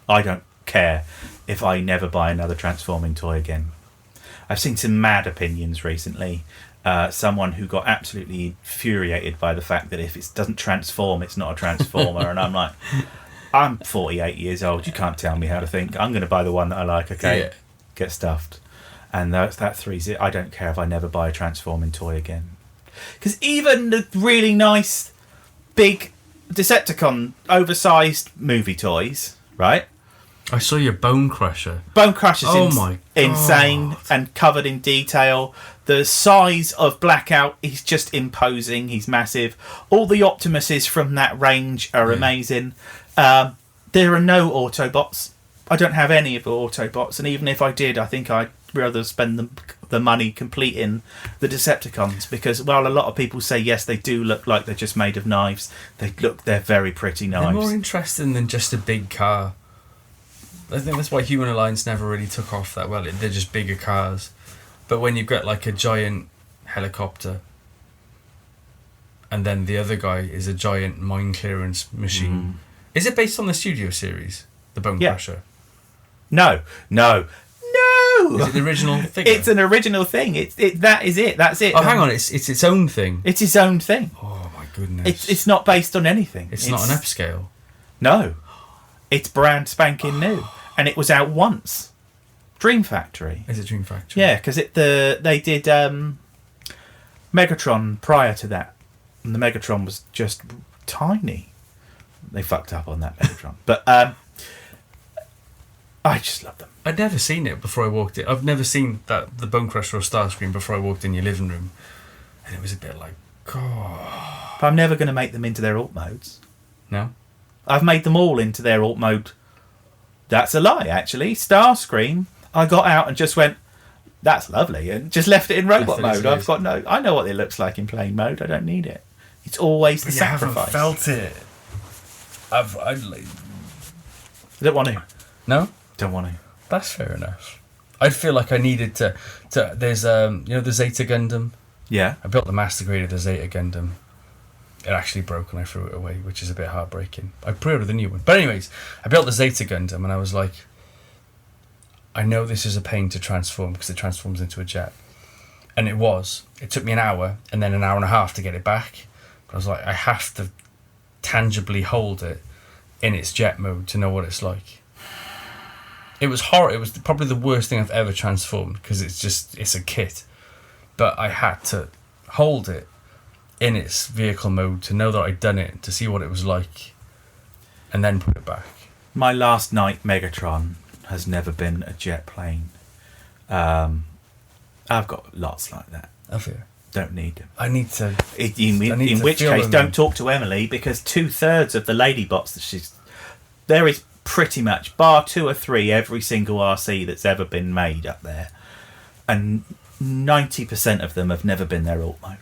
I don't care if I never buy another transforming toy again. I've seen some mad opinions recently. Someone who got absolutely infuriated by the fact that if it doesn't transform, it's not a transformer. And I'm like, I'm 48 years old. You can't tell me how to think. I'm going to buy the one that I like. Okay, get stuffed. And that 3, I don't care if I never buy a transforming toy again. Because even the really nice, big Decepticon, oversized movie toys, right? I saw your Bone Crusher. Bone Crusher's insane and covered in detail. The size of Blackout, he's just imposing. He's massive. All the Optimuses from that range are amazing. There are no Autobots. I don't have any of the Autobots, and even if I did, I think I'd rather spend the money completing the Decepticons, because while a lot of people say yes, they do look like they're just made of knives, they're very pretty knives. They're more interesting than just a big car. I think that's why Human Alliance never really took off that well. They're just bigger cars. But when you've got like a giant helicopter, and then the other guy is a giant mine clearance machine. Is it based on the Studio Series, the Bone Crusher? No. Is it the original thing? It's an original thing. That is it. That's it. Oh, hang on. It's its own thing. It's its own thing. Oh my goodness. It's not based on anything. It's not an upscale. No. It's brand spanking new. And it was out once. Dream Factory. Is it Dream Factory? Yeah, because they did Megatron prior to that. And the Megatron was just tiny. They fucked up on that Megatron. But I just love them. I'd never seen it before I walked in. I've never seen the Bone Crusher or Starscream before I walked in your living room. And it was a bit like, God. But I'm never going to make them into their alt modes. No? I've made them all into their alt mode. That's a lie, actually. Starscream, I got out and just went, that's lovely, and just left it in robot mode. I know what it looks like in plain mode. I don't need it. It's always the sacrifice. I haven't felt it. I don't want to. No? Don't want to. That's fair enough. I'd feel like I needed to there's the Zeta Gundam. Yeah. I built the master grade of the Zeta Gundam. It actually broke and I threw it away, which is a bit heartbreaking. I pre-ordered the new one. But anyways, I built the Zeta Gundam and I was like, I know this is a pain to transform because it transforms into a jet. And it was. It took me an hour and then an hour and a half to get it back. But I was like, I have to tangibly hold it in its jet mode to know what it's like. It was horrible. It was probably the worst thing I've ever transformed because it's a kit. But I had to hold it in its vehicle mode to know that I'd done it, to see what it was like, and then put it back. My last night Megatron has never been a jet plane. I've got lots like that. Have you? Don't need them. I need to. In which case, don't talk to Emily because 2/3 of the ladybots that there is pretty much, bar 2 or 3, every single RC that's ever been made up there, and 90% of them have never been their alt mode.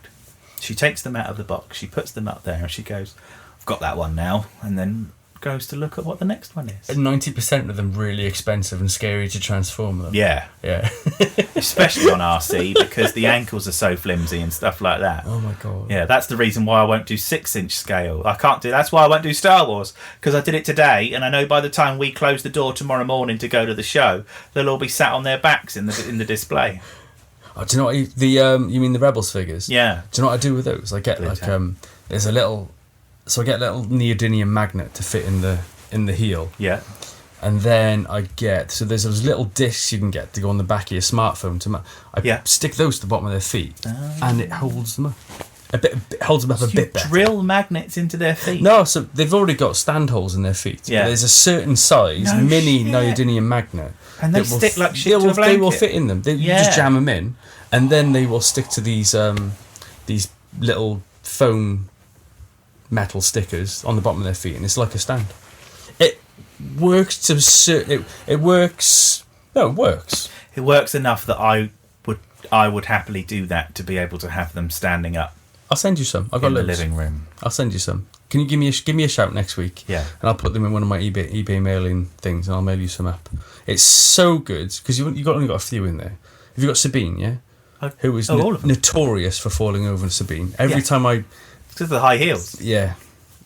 She takes them out of the box, she puts them up there, and she goes, I've got that one now, and then goes to look at what the next one is. And 90% of them really expensive and scary to transform them. Yeah. Especially on RC because the ankles are so flimsy and stuff like that. Oh my god. Yeah, that's the reason why I won't do 6-inch scale. That's why I won't do Star Wars, because I did it today and I know by the time we close the door tomorrow morning to go to the show, they'll all be sat on their backs in the display. Oh, do you know what you mean the Rebels figures? Yeah. Do you know what I do with those? I get there's a little, so I get a little neodymium magnet to fit in the heel. Yeah. And then there's those little discs you can get to go on the back of your smartphone. I stick those to the bottom of their feet, and it holds them up. It holds them up a bit better. Drill magnets into their feet? No, so they've already got stand holes in their feet. Yeah. There's a certain size mini neodymium magnet. And they stick like shit to a blanket. They will fit in them. You just jam them in, and then they will stick to these little foam metal stickers on the bottom of their feet, and it's like a stand. It works to it works. No, it works. It works enough that I would happily do that to be able to have them standing up. I'll send you some. I've got in the loads. living room. I'll send you some. Can you give me a shout next week? Yeah. And I'll put them in one of my eBay mailing things, and I'll mail you some up. It's so good because you only got a few in there. Have you got Sabine? Yeah. Who is all of them. notorious for falling over in Sabine. Every time it's because of the high heels. Yeah.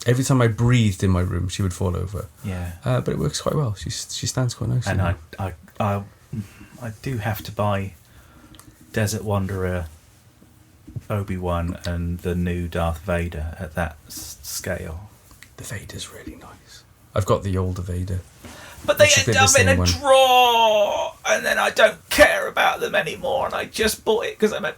Every time I breathed in my room, she would fall over. Yeah. But it works quite well. She stands quite nicely. And I do have to buy Desert Wanderer, Obi-Wan, and the new Darth Vader at that scale. The Vader's really nice. I've got the older Vader. But they end up in a drawer, and then I don't care about them anymore, and I just bought it because I'm a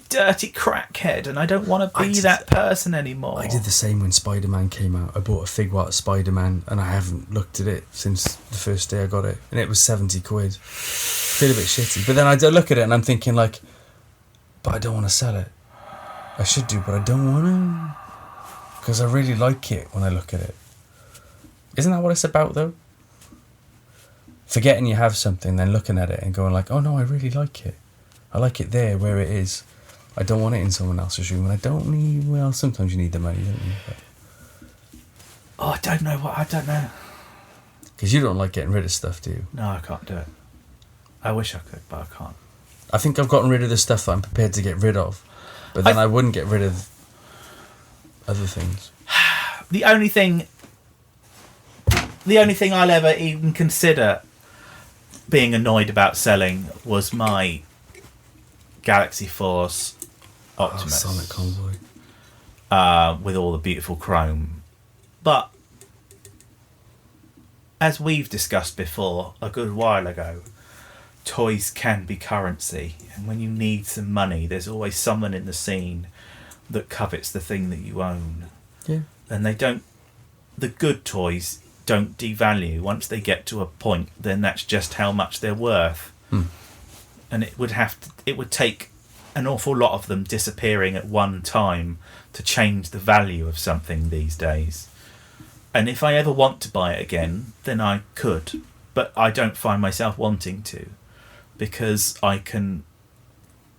dirty crackhead, and I don't want to be that person anymore. I did the same when Spider-Man came out. I bought a Figwat Spider-Man, and I haven't looked at it since the first day I got it, and it was 70 quid. Feel a bit shitty. But then I look at it, and I'm thinking, like, but I don't want to sell it. I should do, but I don't want to. Because I really like it when I look at it. Isn't that what it's about, though? Forgetting you have something, then looking at it and going like, oh no, I really like it. I like it there, where it is. I don't want it in someone else's room, and I don't need... Well, sometimes you need the money, don't you? But... Oh, I don't know. Because you don't like getting rid of stuff, do you? No, I can't do it. I wish I could, but I can't. I think I've gotten rid of the stuff that I'm prepared to get rid of, but then I wouldn't get rid of other things. The only thing I'll ever even consider being annoyed about selling was my Galaxy Force Optimus. Sonic Convoy. With all the beautiful chrome. But, as we've discussed before a good while ago, toys can be currency. And when you need some money, there's always someone in the scene that covets the thing that you own. Yeah. And the good toys don't devalue. Once they get to a point, then that's just how much they're worth. And it would take an awful lot of them disappearing at one time to change the value of something these days. And if I ever want to buy it again, then I could. But I don't find myself wanting to, because I can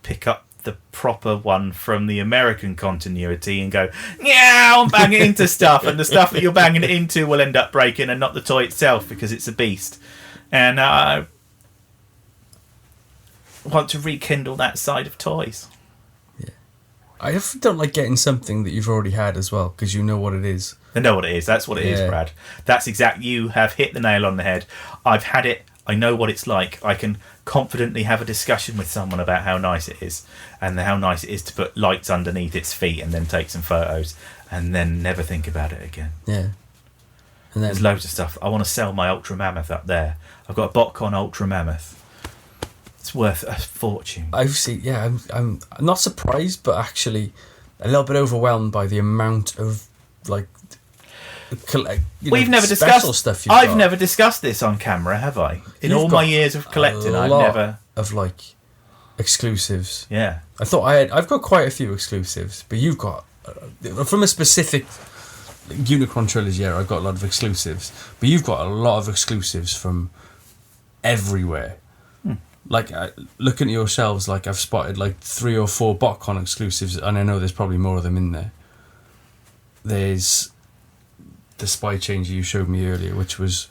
pick up the proper one from the American continuity and go, yeah, I'm banging into stuff, and the stuff that you're banging it into will end up breaking and not the toy itself because it's a beast. And I want to rekindle that side of toys. Yeah, I don't like getting something that you've already had as well, because you know what it is. I know what it is. That's what it is, Brad. That's exactly. You have hit the nail on the head. I've had it. I know what it's like. I can confidently have a discussion with someone about how nice it is, and how nice it is to put lights underneath its feet and then take some photos and then never think about it again. Yeah. And then there's loads of stuff. I want to sell my Ultra Mammoth up there. I've got a Botcon Ultra Mammoth. It's worth a fortune. I've seen. Yeah, I'm not surprised, but actually a little bit overwhelmed by the amount of like. We've never discussed stuff. I've never discussed this on camera, have I? In all my years of collecting, I've never of like exclusives. Yeah, I've got quite a few exclusives, but you've got from a specific Unicron trilogy. I've got a lot of exclusives, but you've got a lot of exclusives from everywhere. Like looking at your shelves, like I've spotted like 3 or 4 Botcon exclusives, and I know there's probably more of them in there. There's the Spy Changer you showed me earlier, which was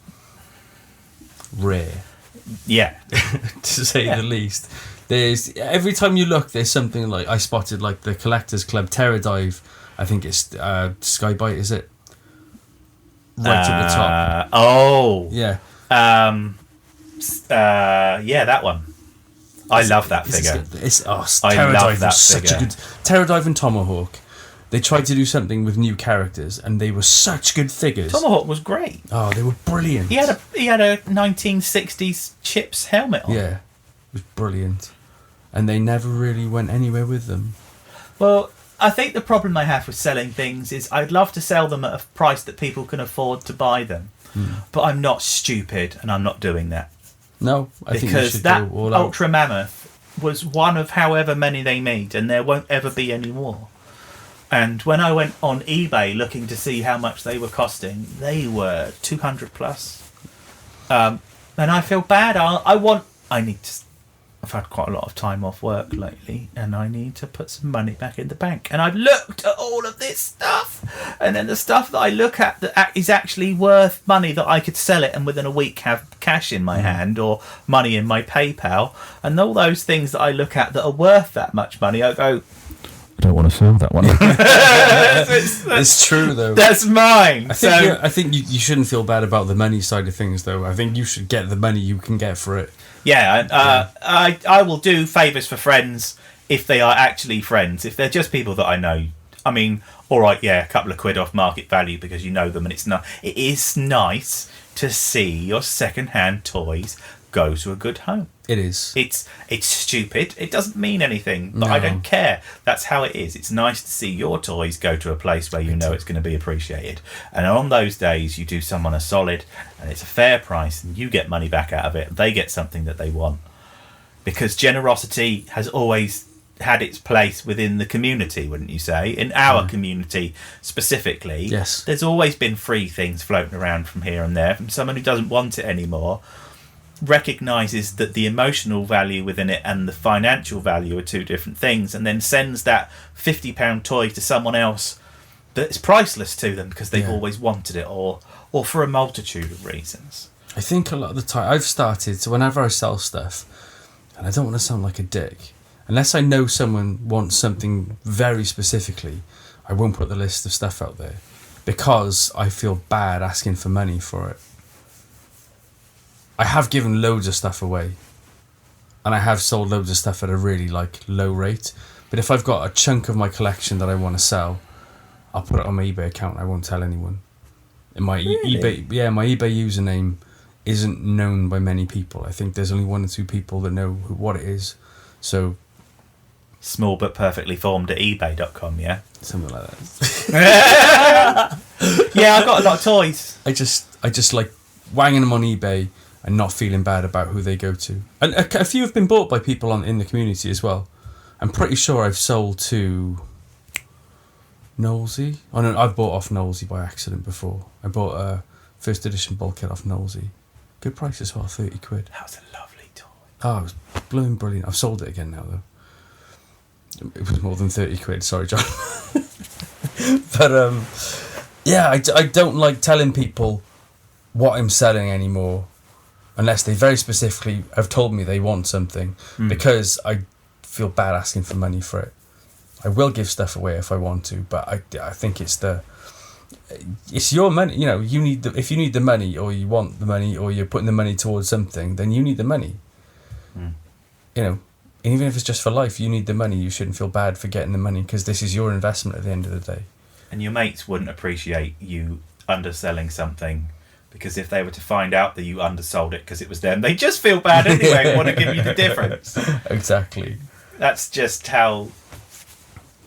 rare. Yeah. To say the least. There's every time you look, there's something like I spotted like the Collectors Club Terror Dive. I think it's Skybite, is it? Right at the top. Oh. Yeah. Yeah, that one. I love that figure. Terror Dive was such a good Terror Dive and Tomahawk. They tried to do something with new characters, and they were such good figures. Tomahawk was great. Oh, they were brilliant. He had a 1960s Chips helmet on. Yeah, it was brilliant. And they never really went anywhere with them. Well, I think the problem I have with selling things is I'd love to sell them at a price that people can afford to buy them. But I'm not stupid, and I'm not doing that. No, I think you should that go all out. Ultra Mammoth was one of however many they made, and there won't ever be any more. And when I went on eBay looking to see how much they were costing, they were 200 plus. And I feel bad. I've had quite a lot of time off work lately, and I need to put some money back in the bank. And I've looked at all of this stuff, and then the stuff that I look at that is actually worth money, that I could sell it and within a week have cash in my hand or money in my PayPal. And all those things that I look at that are worth that much money, I go, I don't want to sell that one. It's true, though. That's mine. I think you shouldn't feel bad about the money side of things, though. I think you should get the money you can get for it. Yeah, I will do favours for friends if they are actually friends. If they're just people that I know, I mean, all right, yeah, a couple of quid off market value because you know them, and it is nice to see your second-hand toys go to a good home. It is. It's stupid. It doesn't mean anything, but I don't care. That's how it is. It's nice to see your toys go to a place where you know it's going to be appreciated. And on those days, you do someone a solid, and it's a fair price, and you get money back out of it. They get something that they want. Because generosity has always had its place within the community, wouldn't you say? In our community specifically, yes, there's always been free things floating around from here and there from someone who doesn't want it anymore. Recognises that the emotional value within it and the financial value are two different things, and then sends that £50 toy to someone else that's priceless to them because they've always wanted it, or for a multitude of reasons. I think a lot of the time I've started, so whenever I sell stuff, and I don't want to sound like a dick, unless I know someone wants something very specifically, I won't put the list of stuff out there because I feel bad asking for money for it. I have given loads of stuff away, and I have sold loads of stuff at a really low rate. But if I've got a chunk of my collection that I want to sell, I'll put it on my eBay account. I won't tell anyone. And my eBay, my eBay username isn't known by many people. I think there's only 1 or 2 people that know what it is. So small but perfectly formed at ebay.com, yeah? Something like that. Yeah, I've got a lot of toys. I just like wanging them on eBay and not feeling bad about who they go to. And a few have been bought by people in the community as well. I'm pretty sure I've sold to Knowlesy. Oh no, I've bought off Knowlesy by accident before. I bought a first edition bulkhead off Knowlesy. Good price as well, 30 quid. That was a lovely toy. Oh, it was blooming brilliant. I've sold it again now though. It was more than 30 quid, sorry John. But yeah, I don't like telling people what I'm selling anymore unless they very specifically have told me they want something, because I feel bad asking for money for it. I will give stuff away if I want to, but I think it's your money. You know, if you need the money, or you want the money, or you're putting the money towards something, then you need the money. You know, and even if it's just for life, you need the money. You shouldn't feel bad for getting the money, because this is your investment at the end of the day. And your mates wouldn't appreciate you underselling something, because if they were to find out that you undersold it because it was them, they just feel bad anyway and want to give you the difference. Exactly. That's just how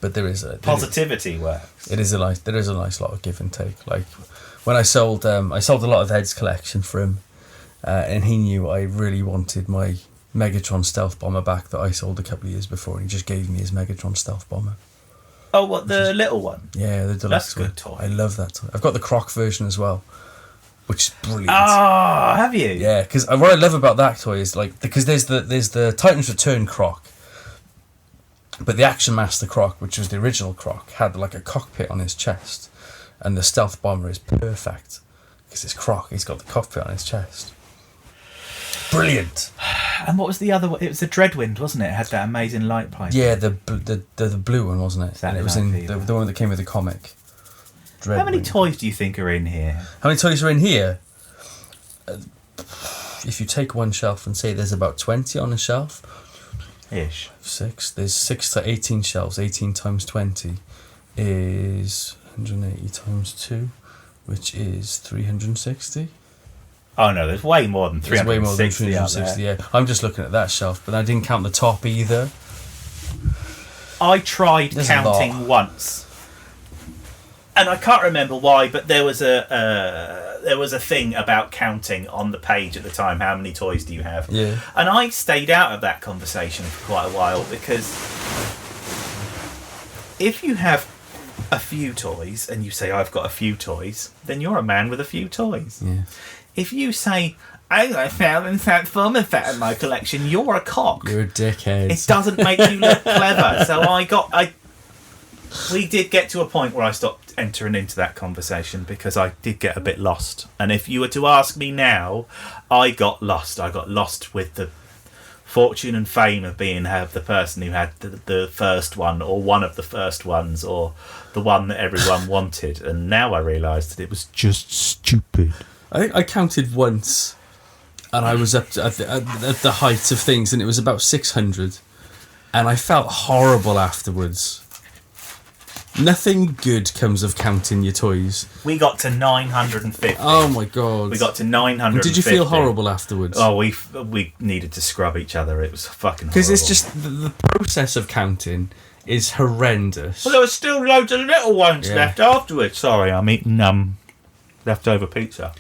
But positivity works. There is a nice lot of give and take. Like when I sold a lot of Ed's collection for him, and he knew I really wanted my Megatron stealth bomber back that I sold a couple of years before, and he just gave me his Megatron stealth bomber. Oh, what, the little one? Yeah, the deluxe one. That's a good toy. I love that toy. I've got the Croc version as well, which is brilliant. Oh, have you? Yeah, because what I love about that toy is because there's the Titan's Return Croc, but the Action Master Croc, which was the original Croc, had like a cockpit on his chest, and the stealth bomber is perfect because it's Croc. He's got the cockpit on his chest. Brilliant. And what was the other one? It was the Dreadwind, wasn't it? It had that amazing light pipe. Yeah, the blue one, wasn't it? Exactly, and it was in the one that came with the comic. Dreadwind. How many toys do you think are in here? How many toys are in here? If you take one shelf and say there's about 20 on a shelf, Ish. 6. There's 6 to 18 shelves. 18 times 20 is 180 times 2, which is 360. Oh no, there's way more than 360. There's way more than 360, yeah. I'm just looking at that shelf, but I didn't count the top either. I tried counting once, and I can't remember why, but there was a thing about counting on the page at the time. How many toys do you have? Yeah. And I stayed out of that conversation for quite a while, because if you have a few toys and you say I've got a few toys, then you're a man with a few toys. Yeah. If you say I got 1,000 Transformers set in my collection, you're a cock. You're a dickhead. It doesn't make you look clever. So we did get to a point where I stopped entering into that conversation, because I did get a bit lost. And if you were to ask me now, I got lost. I got lost with the fortune and fame of being the person who had the first one, or one of the first ones, or the one that everyone wanted. And now I realise that it was just stupid. I think I counted once, and I was up at the height of things, and it was about 600, and I felt horrible afterwards. Nothing good comes of counting your toys. We got to 950. Oh my god. We got to 950. Did you feel horrible afterwards? Oh, we needed to scrub each other. It was fucking horrible. Because it's just the process of counting is horrendous. Well, there was still loads of little ones left afterwards. Sorry, I'm eating leftover pizza.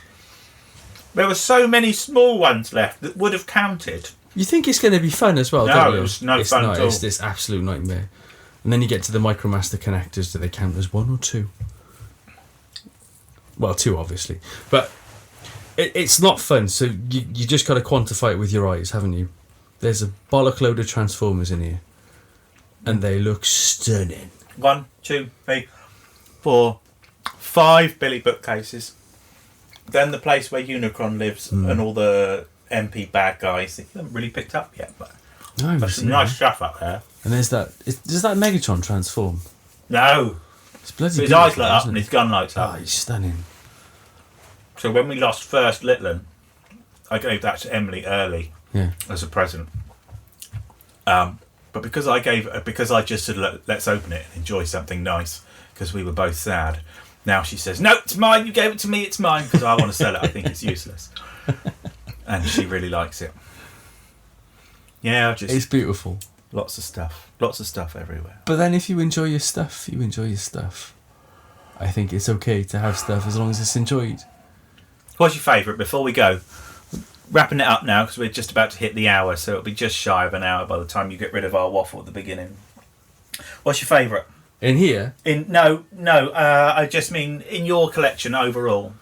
There were so many small ones left that would have counted. You think it's going to be fun as well, no, don't you? It was no fun at all. It's this absolute nightmare. And then you get to the Micromaster connectors. Do they count as 1 or 2? Well, 2 obviously. But it's not fun, so you just got to quantify it with your eyes, haven't you? There's a bollock load of Transformers in here. And they look stunning. 1, 2, 3, 4, 5 Billy bookcases. Then the place where Unicron lives and all the MP bad guys that you haven't really picked up yet. But there's some nice stuff up there. And there's that. Does that Megatron transform? No. It's bloody his eyes light up and his gun lights up. Oh, he's stunning. So when we lost First Litland, I gave that to Emily early as a present. But because I just said, let's open it and enjoy something nice, because we were both sad. Now she says, no, it's mine, you gave it to me, it's mine, because I want to sell it, I think it's useless. And she really likes it. Yeah, it's beautiful. Lots of stuff everywhere. But then if you enjoy your stuff, you enjoy your stuff. I think it's okay to have stuff as long as it's enjoyed. What's your favourite before we go? wrapping it up now because we're just about to hit the hour, so it'll be just shy of an hour by the time you get rid of our waffle at the beginning. What's your favourite? In here? No. I just mean in your collection overall.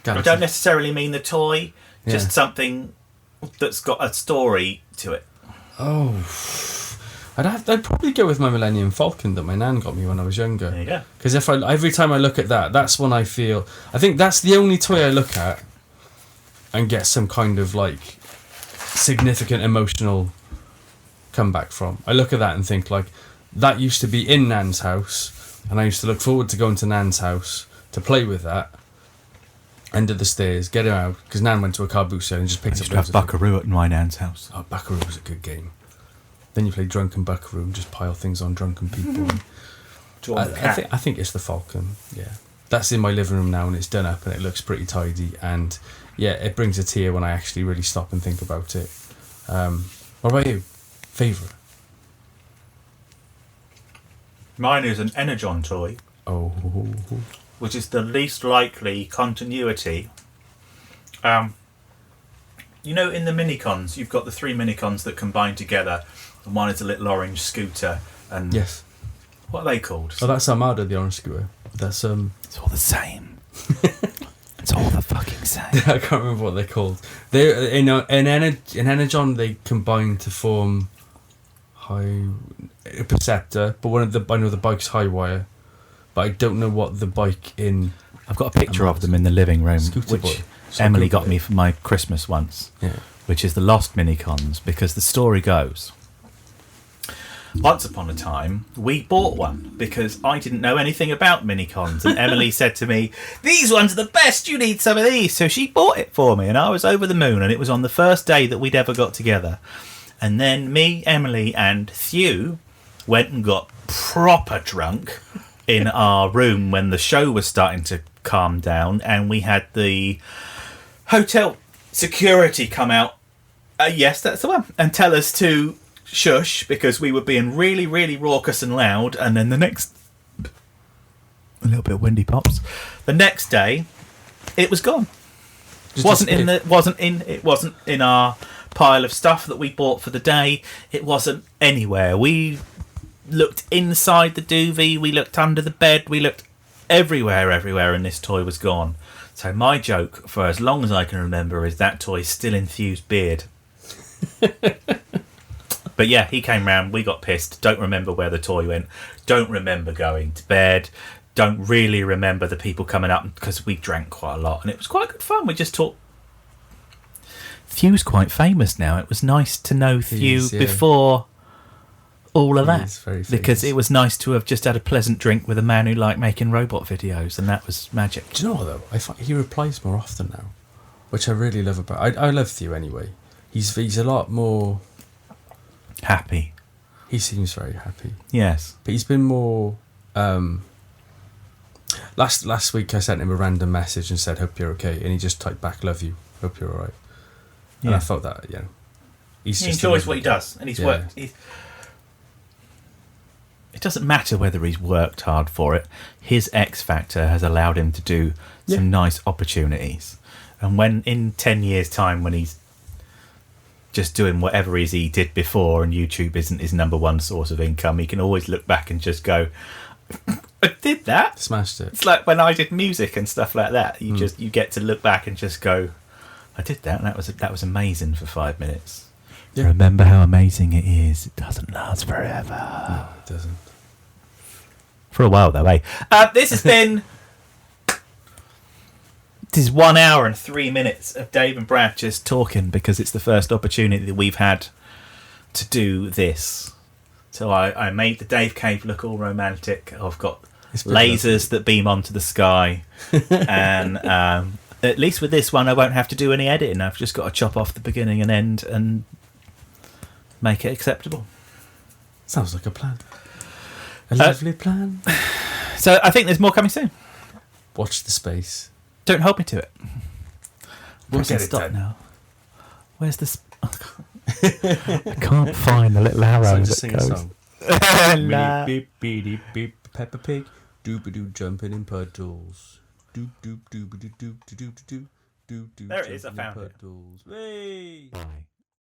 Galaxy. I don't necessarily mean the toy, just Yeah. something that's got a story to it. Oh, I'd probably go with my Millennium Falcon that my nan got me when I was younger. There you go. Because every time I look at that, that's when I think that's the only toy I look at and get some kind of like significant emotional comeback from. I look at that and think like that used to be in Nan's house, and I used to look forward to going to Nan's house to play with that. Under the stairs, get it out, because Nan went to a car boot sale and just picked up loads of Buckaroo at my nan's house. Oh, Buckaroo was a good game. Then you play Drunken Buckaroo and just pile things on drunken people. I think it's the Falcon. Yeah, that's in my living room now, and it's done up, and it looks pretty tidy. And yeah, it brings a tear when I actually really stop and think about it. What about you? Favourite? Mine is an Energon toy, Oh, which is the least likely continuity. You know, in the minicons, you've got the 3 minicons that combine together, and one is a little orange scooter. And yes. what are they called? Oh, that's Armada, the orange scooter. That's It's all the same. It's all the fucking same. I can't remember what they're called. They in Energon they combine to form a Perceptor, but I know the bike's Highwire, but I don't know what the bike in. I've got a picture of them in the living room, Scooter which boy. Emily got me for my Christmas once, which is the Lost Minicons, because the story goes, once upon a time, we bought one because I didn't know anything about minicons, and Emily said to me, "These ones are the best, you need some of these." So she bought it for me, and I was over the moon, and it was on the first day that we'd ever got together. And then me, Emily, and Thew went and got proper drunk in our room when the show was starting to calm down, and we had the hotel security come out, yes, that's the one, and tell us to shush because we were being really, really raucous and loud. And then a little bit of windy pops. The next day, it was gone. It wasn't in our pile of stuff that we bought for the day. It wasn't anywhere. We looked inside the duvet, we looked under the bed, we looked everywhere, and this toy was gone. So my joke, for as long as I can remember, is that toy's still in Thew's beard. But yeah, he came round, we got pissed, don't remember where the toy went, don't remember going to bed, don't really remember the people coming up, because we drank quite a lot, and it was quite good fun. We just talked. Thew's quite famous now. It was nice to know Thew before all of that, because it was nice to have just had a pleasant drink with a man who liked making robot videos, and that was magic. Do you know what though? I find he replies more often now, which I really love about. I love Thew anyway. He's a lot more happy. He seems very happy. Yes, but he's been more. Last week I sent him a random message and said, "Hope you're okay," and he just typed back, "Love you. Hope you're all right." And I felt that, he enjoys what he does, and he's worked. It doesn't matter whether he's worked hard for it. His X Factor has allowed him to do some nice opportunities. And when in 10 years' time, when he's just doing whatever it is he did before, and YouTube isn't his number one source of income, he can always look back and just go, "I did that, smashed it." It's like when I did music and stuff like that. You get to look back and just go, "I did that, and that was amazing for 5 minutes." Yeah. Remember how amazing it is. It doesn't last forever. No, it doesn't. For a while, though, eh? This has been... This is 1 hour and 3 minutes of Dave and Brad just talking, because it's the first opportunity that we've had to do this. So I made the Dave Cave look all romantic. I've got lasers that beam onto the sky. And at least with this one, I won't have to do any editing. I've just got to chop off the beginning and end and make it acceptable. Sounds like a plan. A lovely plan. So I think there's more coming soon. Watch the space. Don't hold me to it. We'll get it stop done. now. Where's this? I can't find the little arrow so that goes. A song. Beep beep beep Peppa Pig. Doop-a-doo jumping in puddles. Doop doop doop doop doop doop doop. There it is. I found it. Whee! Bye.